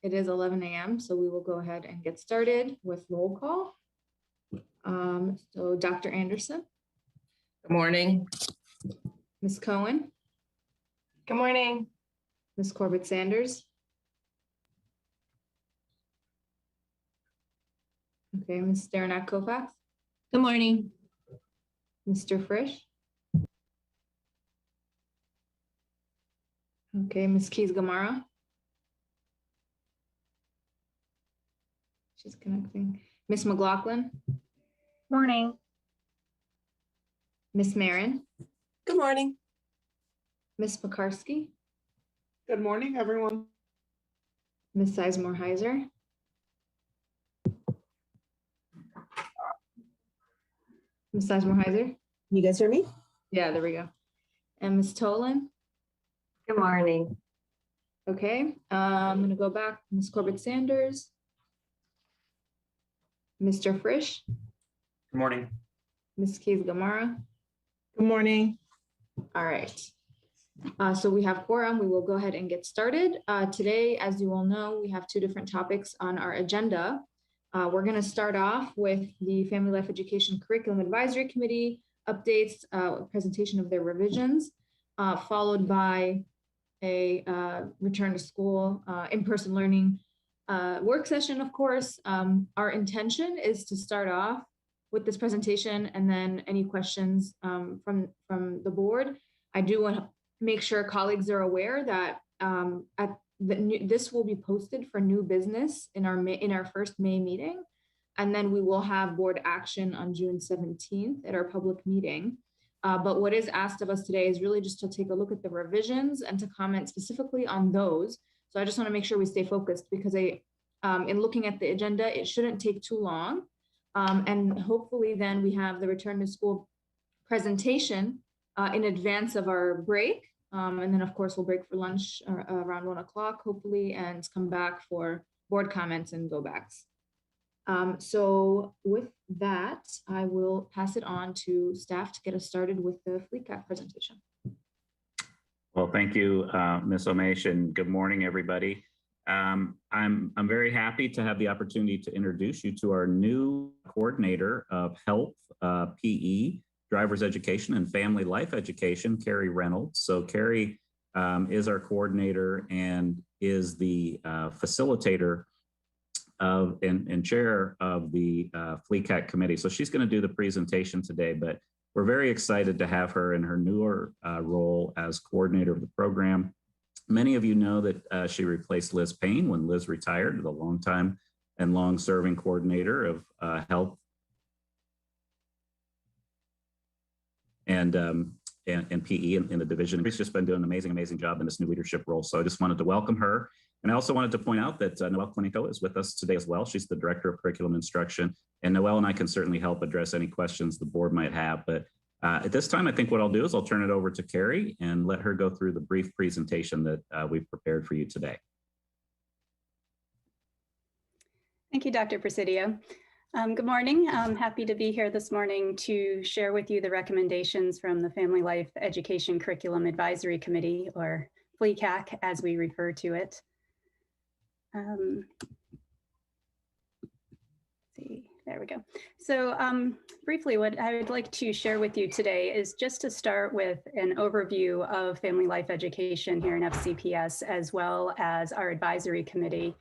It is 11 a.m., so we will go ahead and get started with roll call. So Dr. Anderson. Good morning. Ms. Cohen. Good morning. Ms. Corbett Sanders. Okay, Ms. Staranak Kofax. Good morning. Mr. Frisch. Okay, Ms. Keys Gamara. She's connecting. Ms. McLaughlin. Morning. Ms. Marin. Good morning. Ms. Pekarsky. Good morning, everyone. Ms. Sizemore-Heiser. Ms. Sizemore-Heiser. You guys hear me? Yeah, there we go. And Ms. Tolan. Good morning. Okay, I'm gonna go back. Ms. Corbett Sanders. Mr. Frisch. Good morning. Ms. Keys Gamara. Good morning. All right. So we have quorum. We will go ahead and get started. Today, as you all know, we have two different topics on our agenda. We're going to start off with the Family Life Education Curriculum Advisory Committee updates, presentation of their revisions, followed by a return to school, in-person learning work session, of course. Our intention is to start off with this presentation and then any questions from the board. I do want to make sure colleagues are aware that this will be posted for new business in our first May meeting, and then we will have board action on June 17th at our public meeting. But what is asked of us today is really just to take a look at the revisions and to comment specifically on those. So I just want to make sure we stay focused, because in looking at the agenda, it shouldn't take too long. And hopefully then we have the return to school presentation in advance of our break. And then of course we'll break for lunch around 1 o'clock, hopefully, and come back for board comments and go backs. So with that, I will pass it on to staff to get us started with the FLECAC presentation. Well, thank you, Ms. Omesh, and good morning, everybody. I'm very happy to have the opportunity to introduce you to our new coordinator of health, PE, driver's education, and family life education, Carrie Reynolds. So Carrie is our coordinator and is the facilitator of and chair of the FLECAC committee. So she's going to do the presentation today, but we're very excited to have her in her newer role as coordinator of the program. Many of you know that she replaced Liz Payne when Liz retired, the longtime and long-serving coordinator of health and PE in the division. She's just been doing an amazing job in this new leadership role. So I just wanted to welcome her. And I also wanted to point out that Noelle Clinico is with us today as well. She's the Director of Curriculum Instruction. And Noelle and I can certainly help address any questions the board might have. But at this time, I think what I'll do is I'll turn it over to Carrie and let her go through the brief presentation that we've prepared for you today. Thank you, Dr. Presidio. Good morning. I'm happy to be here this morning to share with you the recommendations from the Family Life Education Curriculum Advisory Committee, or FLECAC as we refer to it. See, there we go. So briefly, what I would like to share with you today is just to start with an overview of family life education here in FCPS, as well as our advisory committee,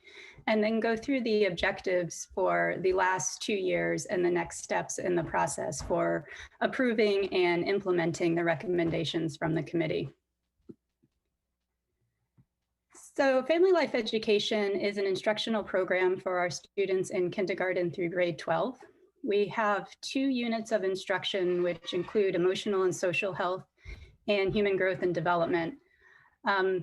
and then go through the objectives for the last 2 years and the next steps in the process for approving and implementing the recommendations from the committee. So Family Life Education is an instructional program for our students in kindergarten through grade 12. We have 2 units of instruction, which include emotional and social health and human growth and development.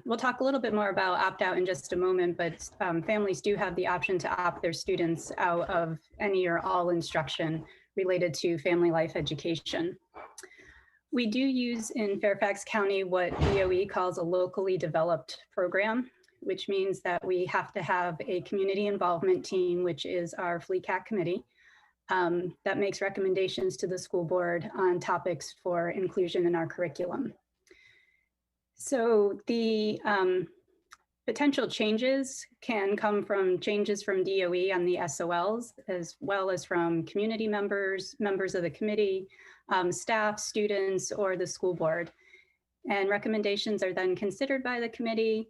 We'll talk a little bit more about opt-out in just a moment, but families do have the option to opt their students out of any or all instruction related to family life education. We do use in Fairfax County what DOE calls a locally developed program, which means that we have to have a community involvement team, which is our FLECAC committee, that makes recommendations to the school board on topics for inclusion in our curriculum. So the Potential changes can come from changes from DOE on the SOLs, as well as from community members, members of the committee, staff, students, or the school board. And recommendations are then considered by the committee.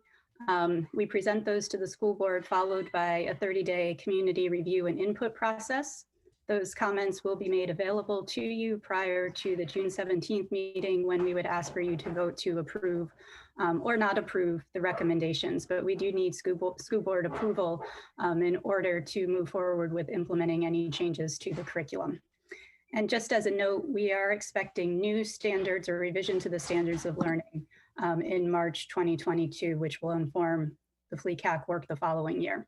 We present those to the school board, followed by a 30-day community review and input process. Those comments will be made available to you prior to the June 17th meeting, when we would ask for you to vote to approve or not approve the recommendations. But we do need school board approval in order to move forward with implementing any changes to the curriculum. And just as a note, we are expecting new standards or revision to the standards of learning in March 2022, which will inform the FLECAC work the following year.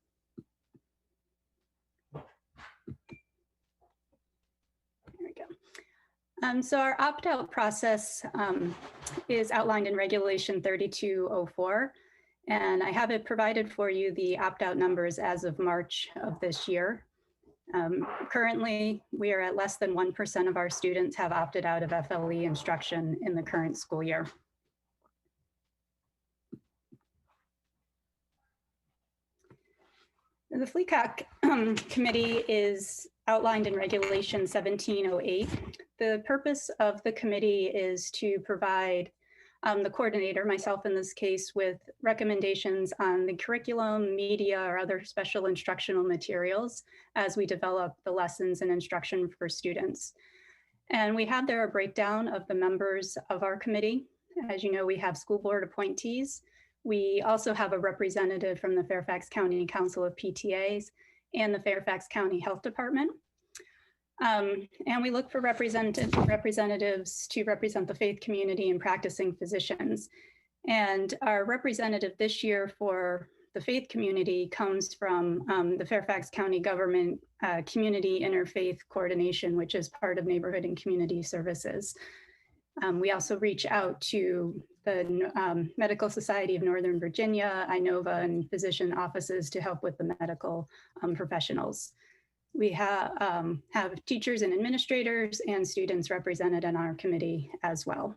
So our opt-out process is outlined in Regulation 3204, and I have it provided for you, the opt-out numbers as of March of this year. Currently, we are at less than 1% of our students have opted out of FLE instruction in the current school year. The FLECAC committee is outlined in Regulation 1708. The purpose of the committee is to provide the coordinator, myself in this case, with recommendations on the curriculum, media, or other special instructional materials as we develop the lessons and instruction for students. And we have there a breakdown of the members of our committee. As you know, we have school board appointees. We also have a representative from the Fairfax County Council of PTAs and the Fairfax County Health Department. And we look for representatives to represent the faith community and practicing physicians. And our representative this year for the faith community comes from the Fairfax County Government Community Interfaith Coordination, which is part of Neighborhood and Community Services. We also reach out to the Medical Society of Northern Virginia, INOVA, and physician offices to help with the medical professionals. We have teachers and administrators and students represented in our committee as well.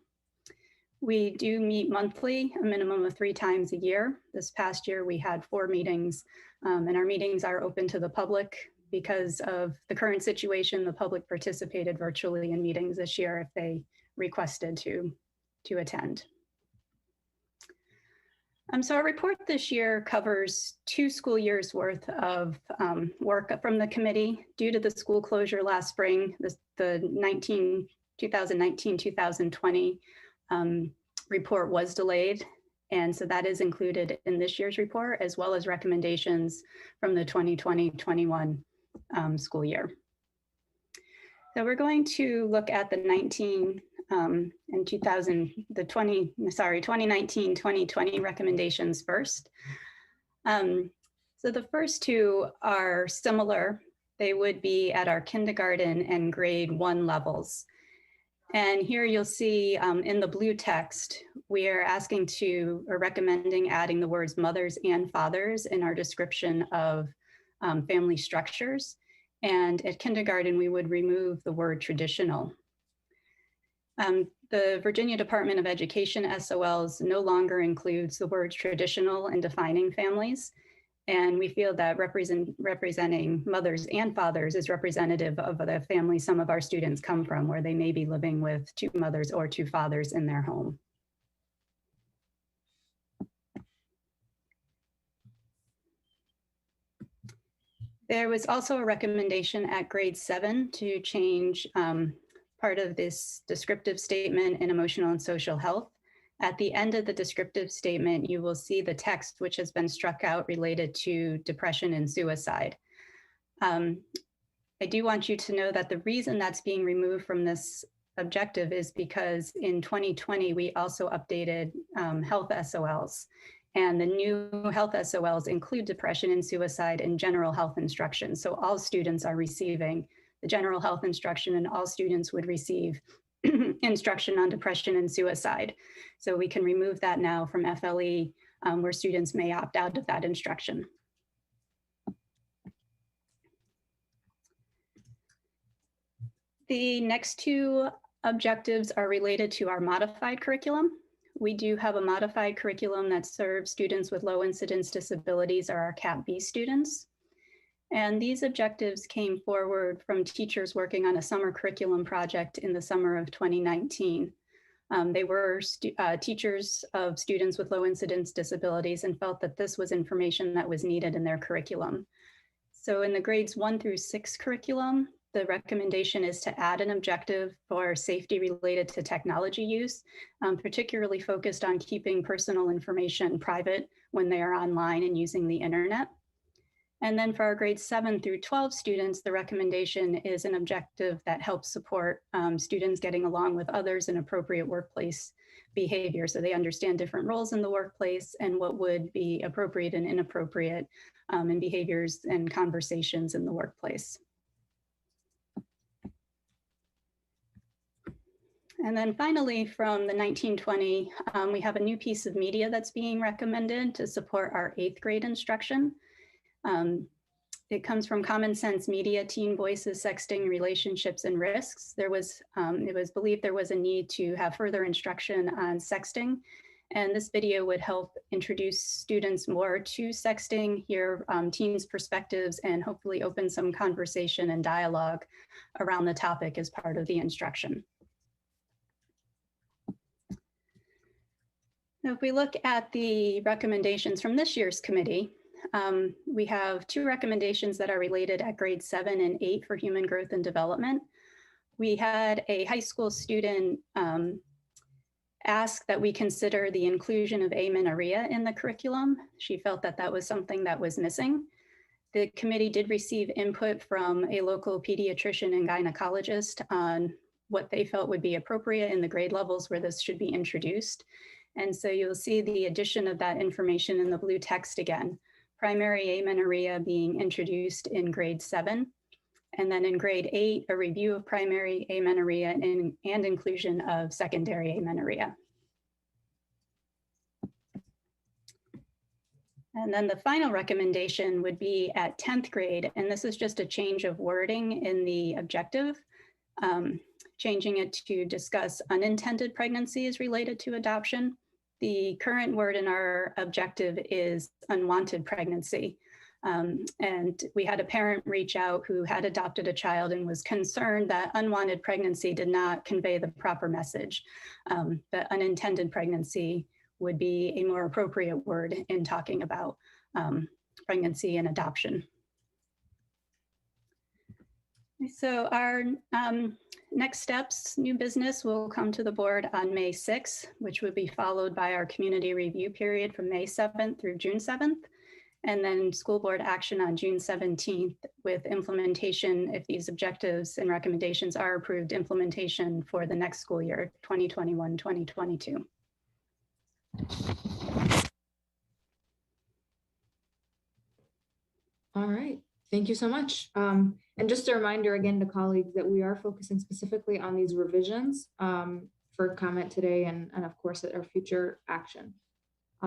We do meet monthly, a minimum of 3 times a year. This past year, we had 4 meetings, and our meetings are open to the public. Because of the current situation, the public participated virtually in meetings this year if they requested to attend. So our report this year covers 2 school years worth of work from the committee. Due to the school closure last spring, the 2019-2020 report was delayed. And so that is included in this year's report, as well as recommendations from the 2020-21 school year. So we're going to look at the 2019-2020 recommendations first. So the first 2 are similar. They would be at our kindergarten and grade 1 levels. And here you'll see in the blue text, we are asking or recommending adding the words mothers and fathers in our description of family structures. And at kindergarten, we would remove the word traditional. The Virginia Department of Education SOLs no longer includes the word traditional in defining families. And we feel that representing mothers and fathers is representative of the family some of our students come from, where they may be living with 2 mothers or 2 fathers in their home. There was also a recommendation at grade 7 to change part of this descriptive statement in emotional and social health. At the end of the descriptive statement, you will see the text which has been struck out related to depression and suicide. I do want you to know that the reason that's being removed from this objective is because in 2020, we also updated health SOLs. And the new health SOLs include depression and suicide and general health instruction. So all students are receiving the general health instruction, and all students would receive instruction on depression and suicide. So we can remove that now from FLE, where students may opt out of that instruction. The next 2 objectives are related to our modified curriculum. We do have a modified curriculum that serves students with low incidence disabilities, or our CAP B students. And these objectives came forward from teachers working on a summer curriculum project in the summer of 2019. They were teachers of students with low incidence disabilities and felt that this was information that was needed in their curriculum. So in the grades 1 through 6 curriculum, the recommendation is to add an objective for safety related to technology use, particularly focused on keeping personal information private when they are online and using the internet. And then for our grades 7 through 12 students, the recommendation is an objective that helps support students getting along with others in appropriate workplace behavior. So they understand different roles in the workplace and what would be appropriate and inappropriate in behaviors and conversations in the workplace. And then finally, from the 1920, we have a new piece of media that's being recommended to support our 8th grade instruction. It comes from Common Sense Media, Teen Voices, Sexting, Relationships, and Risks. It was believed there was a need to have further instruction on sexting, and this video would help introduce students more to sexting, hear teens' perspectives, and hopefully open some conversation and dialogue around the topic as part of the instruction. Now, if we look at the recommendations from this year's committee, we have 2 recommendations that are related at grades 7 and 8 for human growth and development. We had a high school student ask that we consider the inclusion of amenorrhea in the curriculum. She felt that that was something that was missing. The committee did receive input from a local pediatrician and gynecologist on what they felt would be appropriate in the grade levels where this should be introduced. And so you'll see the addition of that information in the blue text again. Primary amenorrhea being introduced in grade 7. And then in grade 8, a review of primary amenorrhea and inclusion of secondary amenorrhea. And then the final recommendation would be at 10th grade, and this is just a change of wording in the objective, changing it to discuss unintended pregnancies related to adoption. The current word in our objective is unwanted pregnancy. And we had a parent reach out who had adopted a child and was concerned that unwanted pregnancy did not convey the proper message. That unintended pregnancy would be a more appropriate word in talking about pregnancy and adoption. So our next steps, new business will come to the board on May 6th, which would be followed by our community review period from May 7th through June 7th. And then school board action on June 17th with implementation, if these objectives and recommendations are approved, implementation for the next school year, 2021-2022. All right, thank you so much. And just a reminder again to colleagues that we are focusing specifically on these revisions for comment today and of course at our future action.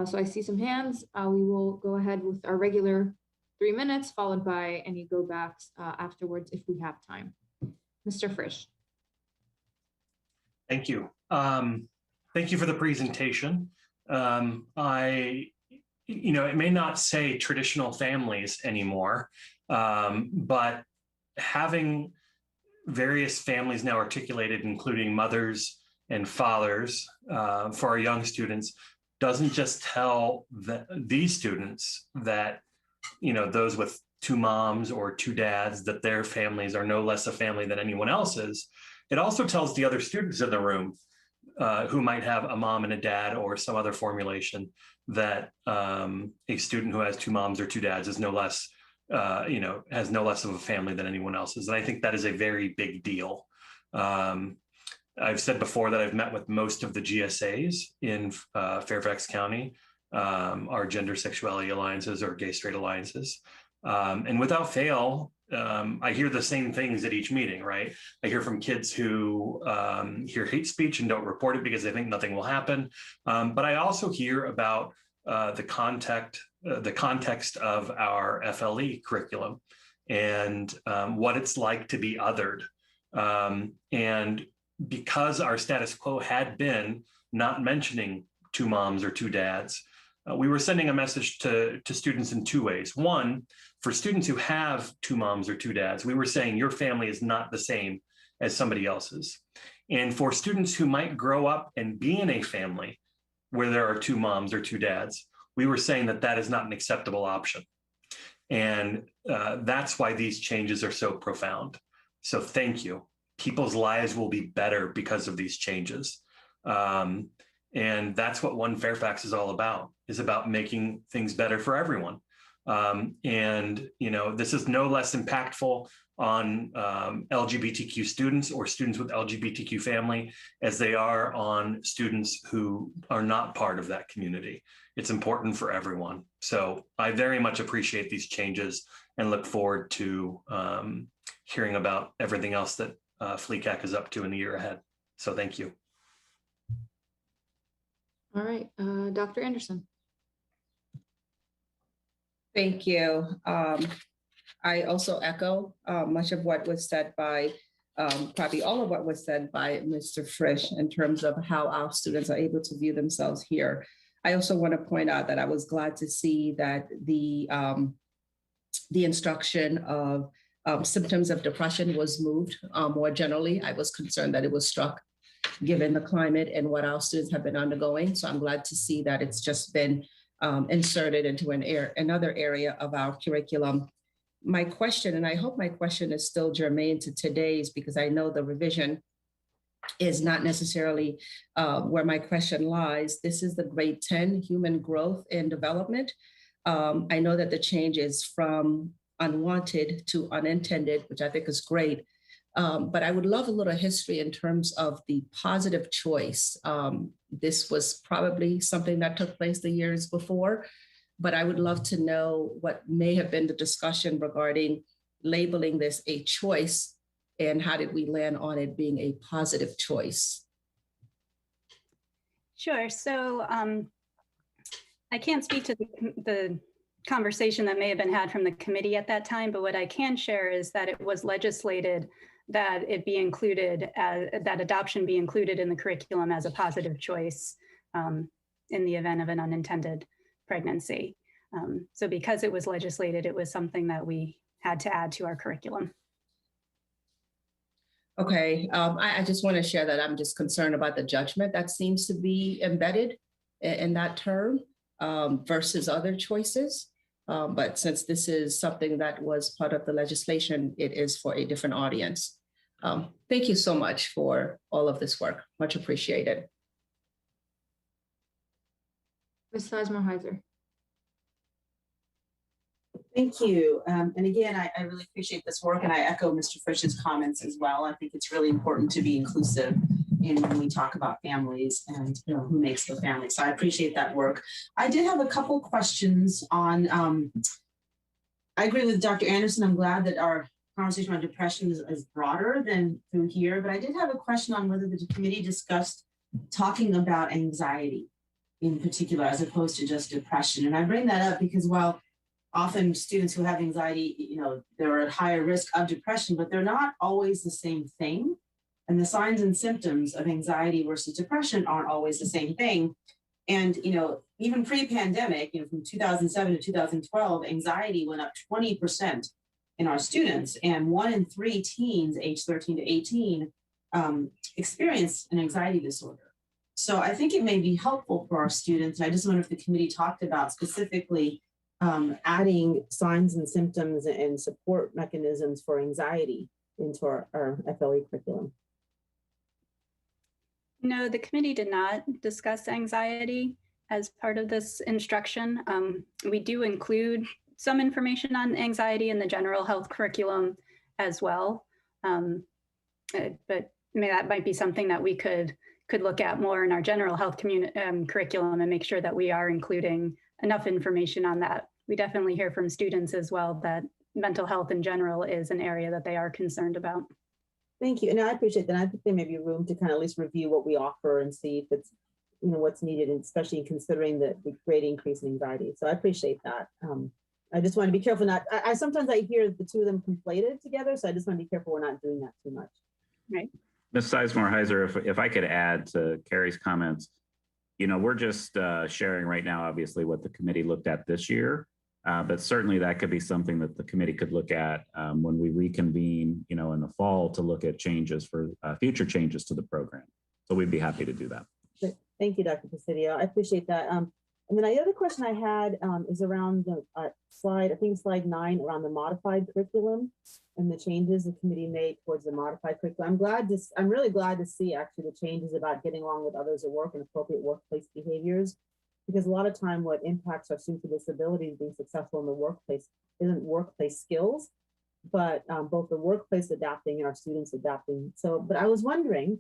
So I see some hands. We will go ahead with our regular 3 minutes followed by any go backs afterwards if we have time. Mr. Frisch. Thank you. Thank you for the presentation. It may not say traditional families anymore, but having various families now articulated, including mothers and fathers for our young students, doesn't just tell these students that, those with 2 moms or 2 dads, that their families are no less a family than anyone else's. It also tells the other students in the room who might have a mom and a dad or some other formulation that a student who has 2 moms or 2 dads is no less, has no less of a family than anyone else's. And I think that is a very big deal. I've said before that I've met with most of the GSAs in Fairfax County, our gender sexuality alliances or gay straight alliances. And without fail, I hear the same things at each meeting, right? I hear from kids who hear hate speech and don't report it because they think nothing will happen. But I also hear about the context of our FLE curriculum and what it's like to be othered. And because our status quo had been not mentioning two moms or two dads. We were sending a message to students in two ways. One, for students who have two moms or two dads, we were saying your family is not the same as somebody else's. And for students who might grow up and be in a family where there are two moms or two dads, we were saying that that is not an acceptable option. And that's why these changes are so profound. So thank you. People's lives will be better because of these changes. And that's what One Fairfax is all about, is about making things better for everyone. And, you know, this is no less impactful on LGBTQ students or students with LGBTQ family as they are on students who are not part of that community. It's important for everyone. So I very much appreciate these changes and look forward to hearing about everything else that FLECAC is up to in the year ahead. So thank you. All right, Dr. Anderson. Thank you. I also echo much of what was said by, probably all of what was said by Mr. Frisch in terms of how our students are able to view themselves here. I also want to point out that I was glad to see that the instruction of symptoms of depression was moved more generally. I was concerned that it was struck given the climate and what our students have been undergoing. So I'm glad to see that it's just been inserted into another area of our curriculum. My question, and I hope my question is still germane to today's, because I know the revision is not necessarily where my question lies. This is the grade 10 human growth and development. I know that the change is from unwanted to unintended, which I think is great. But I would love a little history in terms of the positive choice. This was probably something that took place the years before, but I would love to know what may have been the discussion regarding labeling this a choice and how did we land on it being a positive choice? Sure. So I can't speak to the conversation that may have been had from the committee at that time, but what I can share is that it was legislated that it be included, that adoption be included in the curriculum as a positive choice in the event of an unintended pregnancy. So because it was legislated, it was something that we had to add to our curriculum. Okay, I just want to share that I'm just concerned about the judgment that seems to be embedded in that term versus other choices. But since this is something that was part of the legislation, it is for a different audience. Thank you so much for all of this work. Much appreciated. Ms. Sizemore-Heiser. Thank you. And again, I really appreciate this work, and I echo Mr. Frisch's comments as well. I think it's really important to be inclusive when we talk about families and who makes the family. So I appreciate that work. I did have a couple questions on, I agree with Dr. Anderson. I'm glad that our conversation on depression is broader than through here, but I did have a question on whether the committee discussed talking about anxiety in particular, as opposed to just depression. And I bring that up because while often students who have anxiety, they're at higher risk of depression, but they're not always the same thing. And the signs and symptoms of anxiety versus depression aren't always the same thing. And, even pre-pandemic, from 2007 to 2012, anxiety went up 20% in our students, and 1 in 3 teens aged 13 to 18 experienced an anxiety disorder. So I think it may be helpful for our students. And I just wonder if the committee talked about specifically adding signs and symptoms and support mechanisms for anxiety into our FLE curriculum. No, the committee did not discuss anxiety as part of this instruction. We do include some information on anxiety in the general health curriculum as well. But that might be something that we could look at more in our general health curriculum and make sure that we are including enough information on that. We definitely hear from students as well that mental health in general is an area that they are concerned about. Thank you. And I appreciate that. I think there may be room to kind of at least review what we offer and see if it's, what's needed, and especially considering the great increase in anxiety. So I appreciate that. I just want to be careful not, I sometimes I hear the two of them conflated together. So I just want to be careful we're not doing that too much. Right. Ms. Sizemore-Heiser, if I could add to Carrie's comments, we're just sharing right now, obviously, what the committee looked at this year. But certainly that could be something that the committee could look at when we reconvene, in the fall to look at changes for future changes to the program. So we'd be happy to do that. Thank you, Dr. Presidio. I appreciate that. And then the other question I had is around the slide, I think slide 9, around the modified curriculum and the changes the committee made towards the modified curriculum. I'm really glad to see actually the changes about getting along with others at work and appropriate workplace behaviors, because a lot of time what impacts our students with disabilities being successful in the workplace isn't workplace skills, but both the workplace adapting and our students adapting. So, but I was wondering,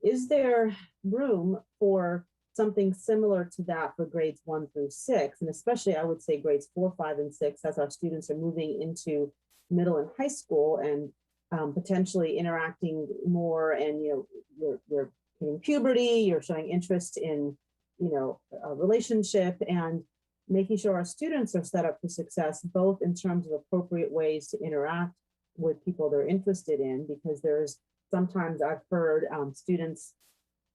is there room for something similar to that for grades 1 through 6, and especially I would say grades 4, 5, and 6, as our students are moving into middle and high school and potentially interacting more, and you're hitting puberty, you're showing interest in a relationship, and making sure our students are set up for success, both in terms of appropriate ways to interact with people they're interested in, because there's sometimes I've heard students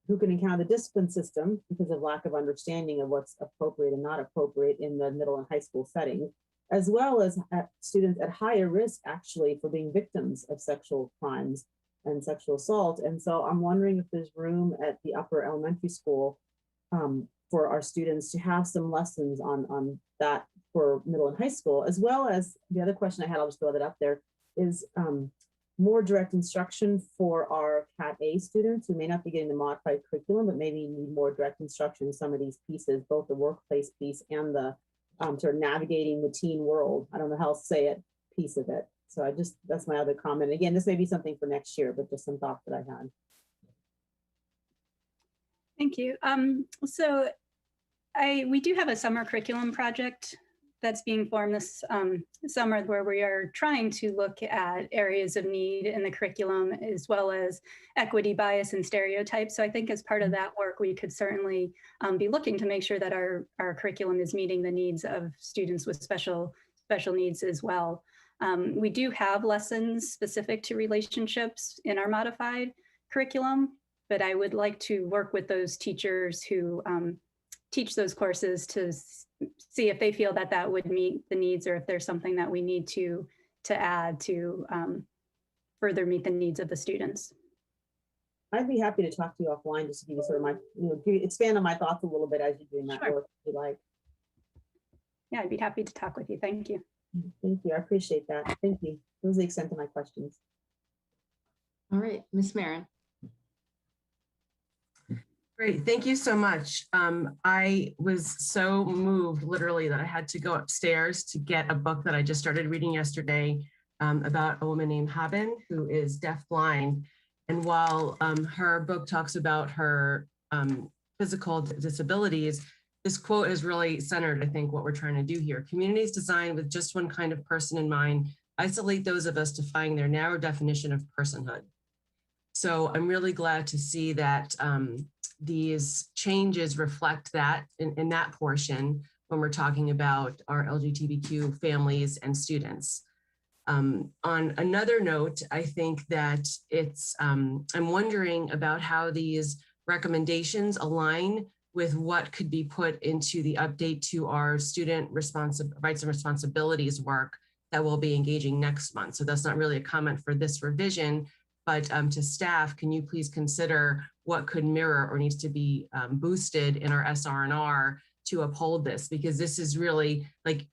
who can encounter the discipline system because of lack of understanding of what's appropriate and not appropriate in the middle and high school setting, as well as students at higher risk actually for being victims of sexual crimes and sexual assault. And so I'm wondering if there's room at the upper elementary school for our students to have some lessons on that for middle and high school, as well as the other question I had, I'll just throw that up there, is more direct instruction for our Cat A students who may not be getting the modified curriculum, but maybe need more direct instruction in some of these pieces, both the workplace piece and the sort of navigating the teen world, I don't know how else to say it, piece of it. So that's my other comment. Again, this may be something for next year, but just some thoughts that I had. Thank you. So we do have a summer curriculum project that's being formed this summer, where we are trying to look at areas of need in the curriculum, as well as equity, bias, and stereotypes. So I think as part of that work, we could certainly be looking to make sure that our curriculum is meeting the needs of students with special needs as well. We do have lessons specific to relationships in our modified curriculum, but I would like to work with those teachers who teach those courses to see if they feel that would meet the needs, or if there's something that we need to add to further meet the needs of the students. I'd be happy to talk to you offline just to give you sort of my, expand on my thoughts a little bit as you're doing that Sure. work, if you like. Yeah, I'd be happy to talk with you. Thank you. Thank you. I appreciate that. Thank you. That was the extent of my questions. All right, Ms. Marin. Great, thank you so much. I was so moved, literally, that I had to go upstairs to get a book that I just started reading yesterday about a woman named Haben, who is deafblind. And while her book talks about her physical disabilities, this quote is really centered, I think, what we're trying to do here. Communities designed with just one kind of person in mind isolate those of us defying their narrow definition of personhood. So I'm really glad to see that these changes reflect that in that portion when we're talking about our LGBTQ families and students. On another note, I think that I'm wondering about how these recommendations align with what could be put into the update to our student rights and responsibilities work that we'll be engaging next month. So that's not really a comment for this revision, but to staff, can you please consider what could mirror or needs to be boosted in our SR&R to uphold this? Because this is really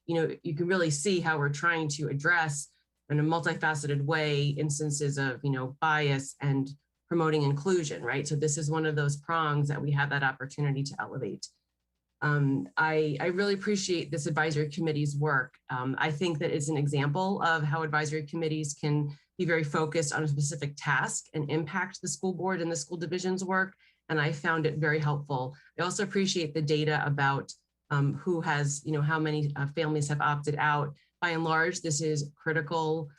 you can really see how we're trying to address in a multifaceted way instances of bias and promoting inclusion, right? So this is one of those prongs that we have that opportunity to elevate. I really appreciate this advisory committee's work. I think that is an example of how advisory committees can be very focused on a specific task and impact the school board and the school division's work. And I found it very helpful. I also appreciate the data about who has, how many families have opted out. By and large, this is critical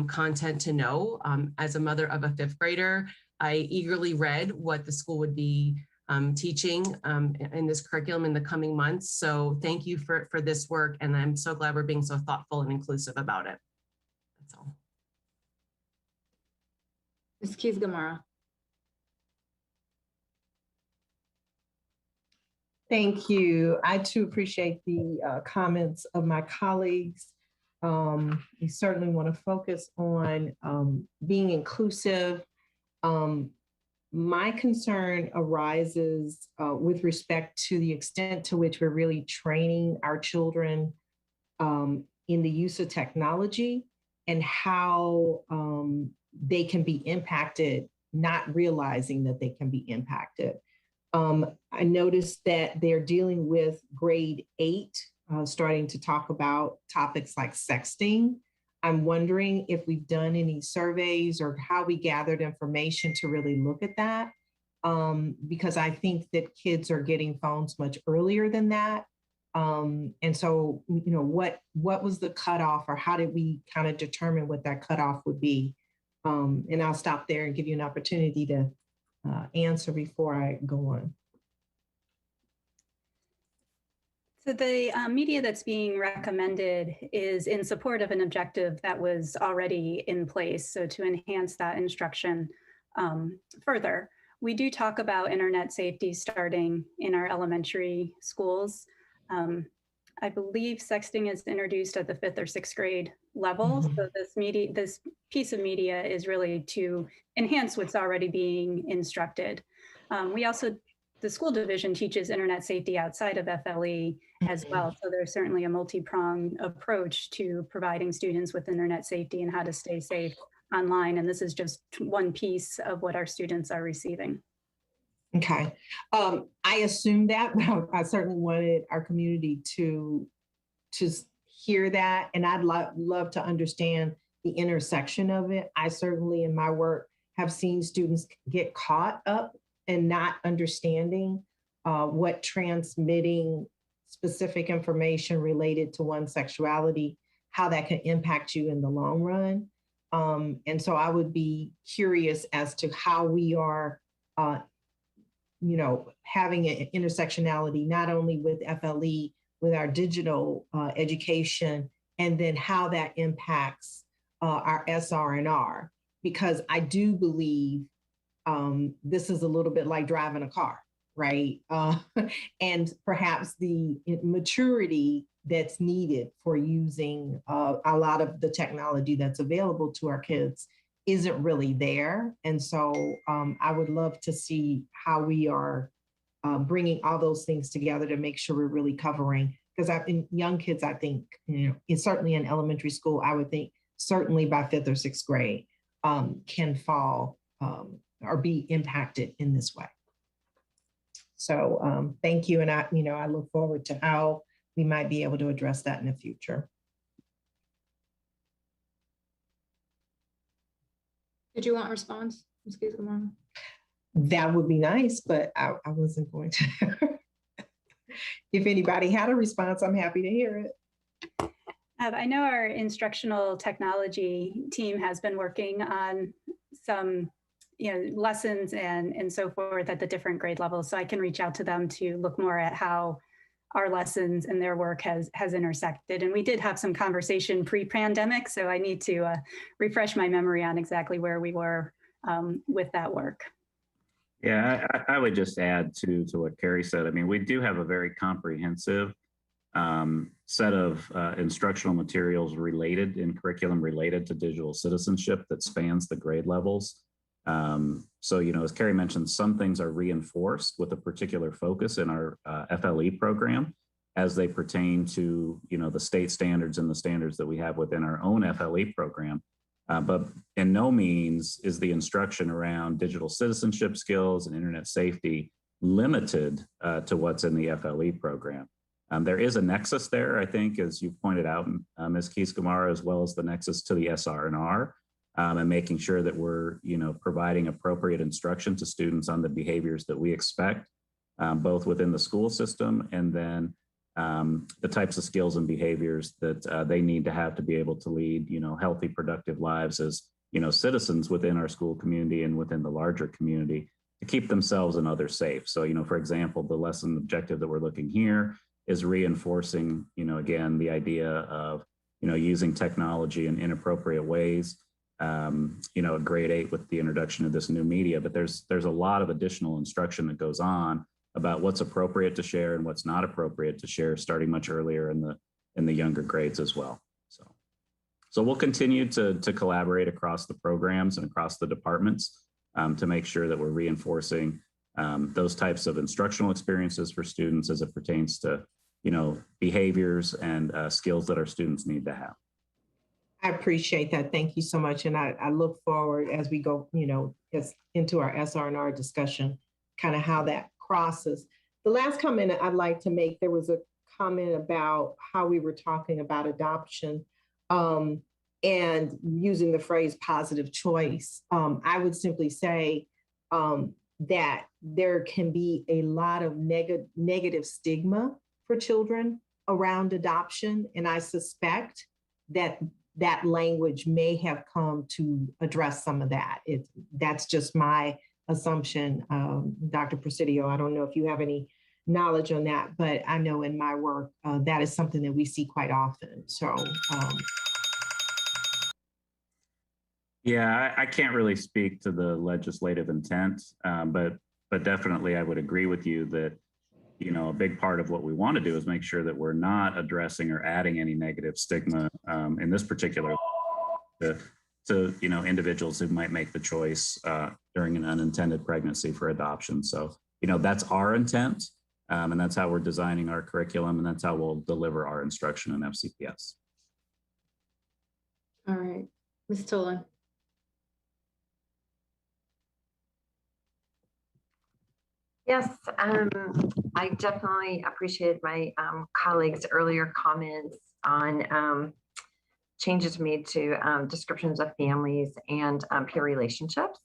content to know. As a mother of a 5th grader, I eagerly read what the school would be teaching in this curriculum in the coming months. So thank you for this work. And I'm so glad we're being so thoughtful and inclusive about it. That's all. Ms. Keys-Gamarra. Thank you. I too appreciate the comments of my colleagues. We certainly want to focus on being inclusive. My concern arises with respect to the extent to which we're really training our children in the use of technology and how they can be impacted, not realizing that they can be impacted. I noticed that they're dealing with grade 8, starting to talk about topics like sexting. I'm wondering if we've done any surveys or how we gathered information to really look at that. Because I think that kids are getting phones much earlier than that. And so, you know, what was the cutoff, or how did we kind of determine what that cutoff would be? And I'll stop there and give you an opportunity to answer before I go on. So the media that's being recommended is in support of an objective that was already in place. So to enhance that instruction further, we do talk about internet safety starting in our elementary schools. I believe sexting is introduced at the 5th or 6th grade level. So this piece of media is really to enhance what's already being instructed. The school division teaches internet safety outside of FLE as well. So there's certainly a multi-pronged approach to providing students with internet safety and how to stay safe online. And this is just one piece of what our students are receiving. Okay. I assume that, but I certainly wanted our community to hear that. And I'd love to understand the intersection of it. I certainly in my work have seen students get caught up and not understanding what transmitting specific information related to one's sexuality, how that can impact you in the long run. And so I would be curious as to how we are, you know, having an intersectionality, not only with FLE, with our digital education, and then how that impacts our SR&R, because I do believe this is a little bit like driving a car, right? And perhaps the maturity that's needed for using a lot of the technology that's available to our kids isn't really there. And so I would love to see how we are bringing all those things together to make sure we're really covering, because in young kids, I think, you know, it's certainly in elementary school, I would think certainly by 5th or 6th grade can fall or be impacted in this way. So thank you. And I look forward to how we might be able to address that in the future. Did you want a response, Ms. Keys-Gamarra? That would be nice, but I wasn't going to. If anybody had a response, I'm happy to hear it. I know our instructional technology team has been working on some lessons and so forth at the different grade levels. So I can reach out to them to look more at how our lessons and their work has intersected. And we did have some conversation pre-pandemic, so I need to refresh my memory on exactly where we were with that work. Yeah, I would just add to what Carrie said. I mean, we do have a very comprehensive set of instructional materials related in curriculum related to digital citizenship that spans the grade levels. So, as Carrie mentioned, some things are reinforced with a particular focus in our FLE program as they pertain to, the state standards and the standards that we have within our own FLE program. But in no means is the instruction around digital citizenship skills and internet safety limited to what's in the FLE program. There is a nexus there, I think, as you pointed out, Ms. Keys-Gamarra, as well as the nexus to the SR&R. And making sure that we're, providing appropriate instruction to students on the behaviors that we expect, both within the school system and then the types of skills and behaviors that they need to have to be able to lead, healthy, productive lives as, citizens within our school community and within the larger community to keep themselves and others safe. So, for example, the lesson objective that we're looking here is reinforcing, again, the idea of, using technology in inappropriate ways. At grade 8 with the introduction of this new media, but there's a lot of additional instruction that goes on about what's appropriate to share and what's not appropriate to share, starting much earlier in the younger grades as well. So we'll continue to collaborate across the programs and across the departments to make sure that we're reinforcing those types of instructional experiences for students as it pertains to, behaviors and skills that our students need to have. I appreciate that. Thank you so much. And I look forward as we go, into our SR&R discussion, kind of how that crosses. The last comment I'd like to make, there was a comment about how we were talking about adoption and using the phrase positive choice. I would simply say that there can be a lot of negative stigma for children around adoption. And I suspect that language may have come to address some of that. That's just my assumption. Dr. Presidio, I don't know if you have any knowledge on that, but I know in my work, that is something that we see quite often. So. Yeah, I can't really speak to the legislative intent, but definitely I would agree with you that, a big part of what we want to do is make sure that we're not addressing or adding any negative stigma in this particular to individuals who might make the choice during an unintended pregnancy for adoption. So, that's our intent, and that's how we're designing our curriculum, and that's how we'll deliver our instruction in FCPS. All right, Ms. Tolan. Yes, I definitely appreciated my colleagues' earlier comments on changes made to descriptions of families and peer relationships.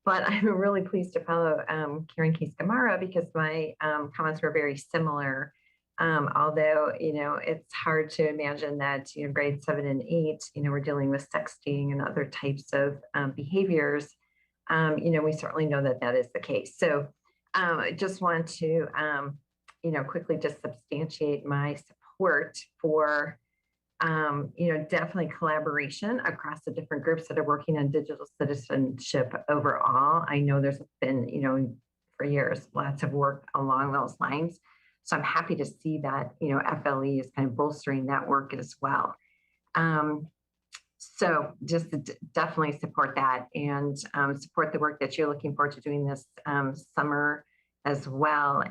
But I'm really pleased to follow Karen Case-Gamara because my comments were very similar. Although, it's hard to imagine that, grades 7 and 8, we're dealing with sexting and other types of behaviors. We certainly know that that is the case. So I just want to, quickly just substantiate my support for, definitely collaboration across the different groups that are working on digital citizenship overall. I know there's been, for years, lots of work along those lines. So I'm happy to see that, FLE is kind of bolstering that work as well. So just definitely support that and support the work that you're looking forward to doing this summer as well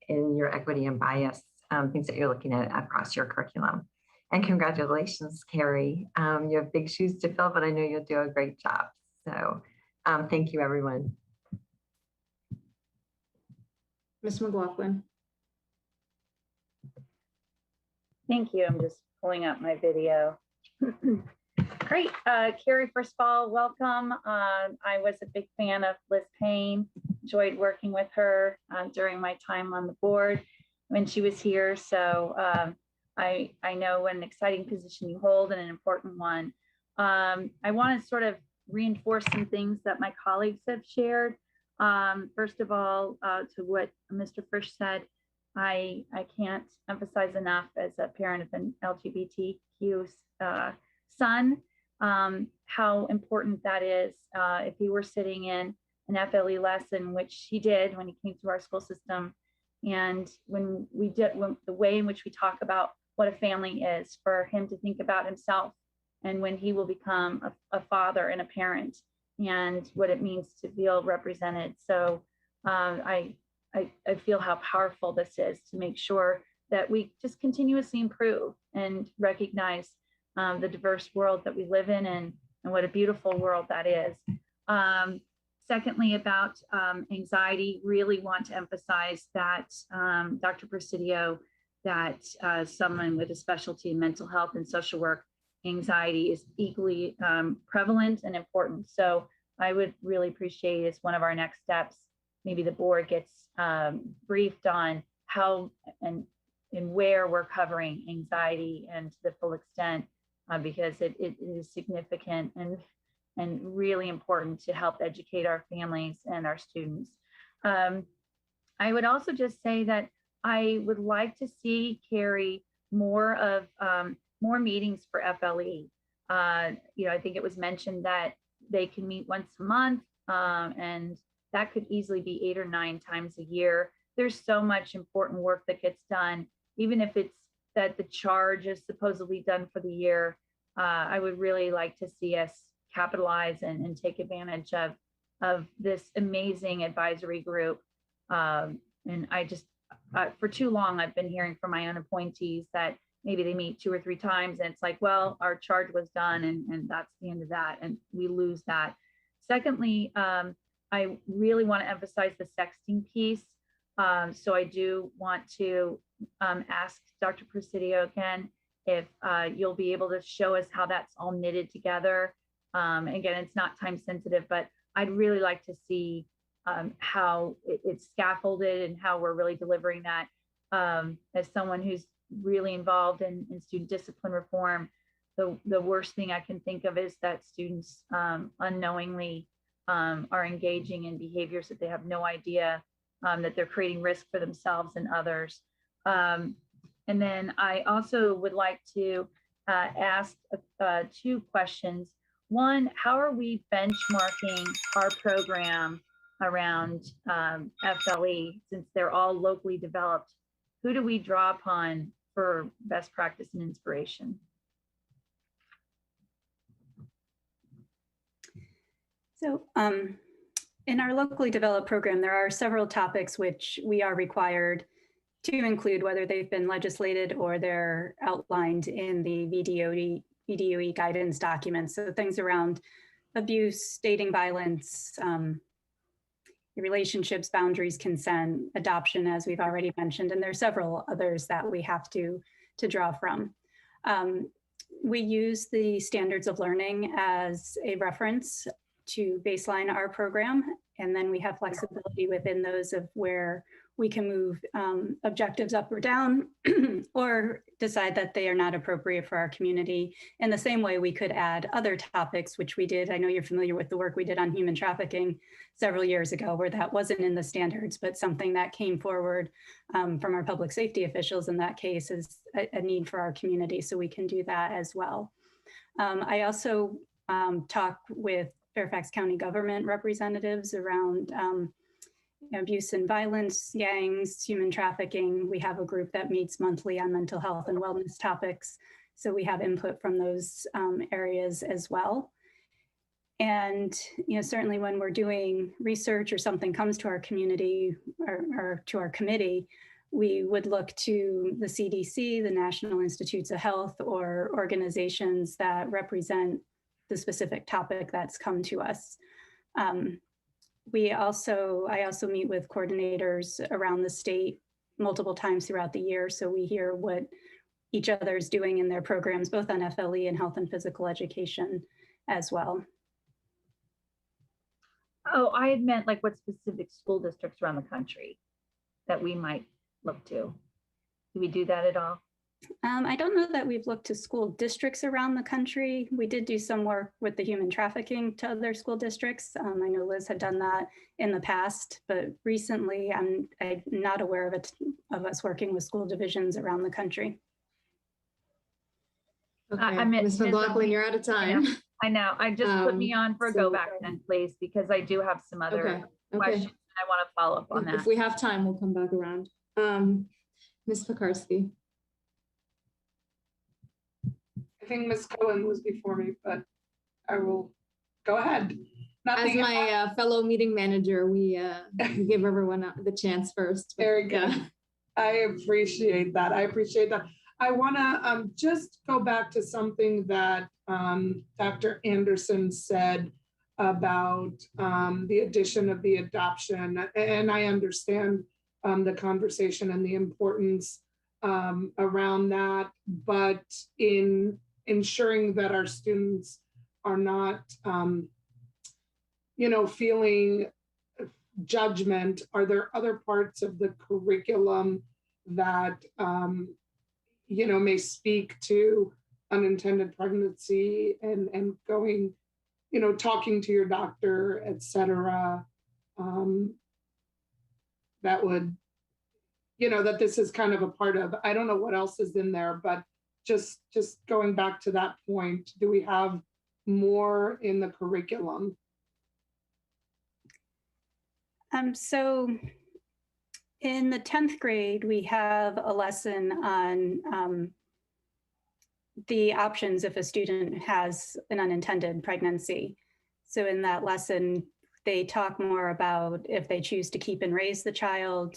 in your equity and bias, things that you're looking at across your curriculum. And congratulations, Carrie. You have big shoes to fill, but I know you'll do a great job. So thank you, everyone. Ms. McLaughlin. Thank you. I'm just pulling up my video. Great. Carrie, first of all, welcome. I was a big fan of Liz Payne, enjoyed working with her during my time on the board when she was here. So I know what an exciting position you hold and an important one. I want to sort of reinforce some things that my colleagues have shared. First of all, to what Mr. Frisch said, I can't emphasize enough as a parent of an LGBTQ son, how important that is. If he were sitting in an FLE lesson, which he did when he came to our school system, and when the way in which we talk about what a family is, for him to think about himself and when he will become a father and a parent, and what it means to feel represented. So I feel how powerful this is to make sure that we just continuously improve and recognize the diverse world that we live in and what a beautiful world that is. Secondly, about anxiety, really want to emphasize that, Dr. Presidio, that someone with a specialty in mental health and social work, anxiety is equally prevalent and important. So I would really appreciate, as one of our next steps, maybe the board gets briefed on how and where we're covering anxiety and to the full extent, because it is significant and really important to help educate our families and our students. I would also just say that I would like to see, Carrie, more meetings for FLE. I think it was mentioned that they can meet once a month, and that could easily be 8 or 9 times a year. there's so much important work that gets done, even if it's that the charge is supposedly done for the year. I would really like to see us capitalize and take advantage of this amazing advisory group. And I just, for too long, I've been hearing from my own appointees that maybe they meet 2 or 3 times and it's like, well, our charge was done and that's the end of that. And we lose that. Secondly, I really want to emphasize the sexting piece. So I do want to ask Dr. Presidio again, if you'll be able to show us how that's all knitted together. Again, it's not time sensitive, but I'd really like to see how it's scaffolded and how we're really delivering that. As someone who's really involved in student discipline reform, the worst thing I can think of is that students unknowingly are engaging in behaviors that they have no idea that they're creating risk for themselves and others. And then I also would like to ask 2 questions. One, how are we benchmarking our program around FLE, since they're all locally developed? Who do we draw upon for best practice and inspiration? So in our locally developed program, there are several topics which we are required to include, whether they've been legislated or they're outlined in the VDOE guidance documents. So things around abuse, dating violence, relationships, boundaries, consent, adoption, as we've already mentioned, and there are several others that we have to draw from. We use the standards of learning as a reference to baseline our program, and then we have flexibility within those of where we can move objectives up or down or decide that they are not appropriate for our community. In the same way, we could add other topics, which we did. I know you're familiar with the work we did on human trafficking several years ago, where that wasn't in the standards, but something that came forward from our public safety officials in that case is a need for our community. So we can do that as well. I also talk with Fairfax County government representatives around abuse and violence, gangs, human trafficking. We have a group that meets monthly on mental health and wellness topics. So we have input from those areas as well. And certainly when we're doing research or something comes to our community or to our committee, we would look to the CDC, the National Institutes of Health, or organizations that represent the specific topic that's come to us. I also meet with coordinators around the state multiple times throughout the year. So we hear what each other is doing in their programs, both on FLE and health and physical education as well. Oh, I had meant like what specific school districts around the country that we might look to. Do we do that at all? I don't know that we've looked to school districts around the country. We did do some work with the human trafficking to other school districts. I know Liz had done that in the past, but recently I'm not aware of us working with school divisions around the country. Okay, Ms. McLaughlin, you're out of time. I know. I just put me on for a go back then, please, because I do have some other questions and I want to follow up on that. If we have time, we'll come back around. Ms. Pekarsky. I think Ms. Cohen was before me, but I will go ahead. As my fellow meeting manager, we give everyone the chance first. Very good. I appreciate that. I want to just go back to something that Dr. Anderson said about the addition of the adoption. And I understand the conversation and the importance around that, but in ensuring that our students are not, feeling judgment, are there other parts of the curriculum that, may speak to unintended pregnancy and going, talking to your doctor, et cetera, that would, that this is kind of a part of? I don't know what else is in there, but just going back to that point, do we have more in the curriculum? So In the 10th grade, we have a lesson on the options if a student has an unintended pregnancy. So in that lesson, they talk more about if they choose to keep and raise the child,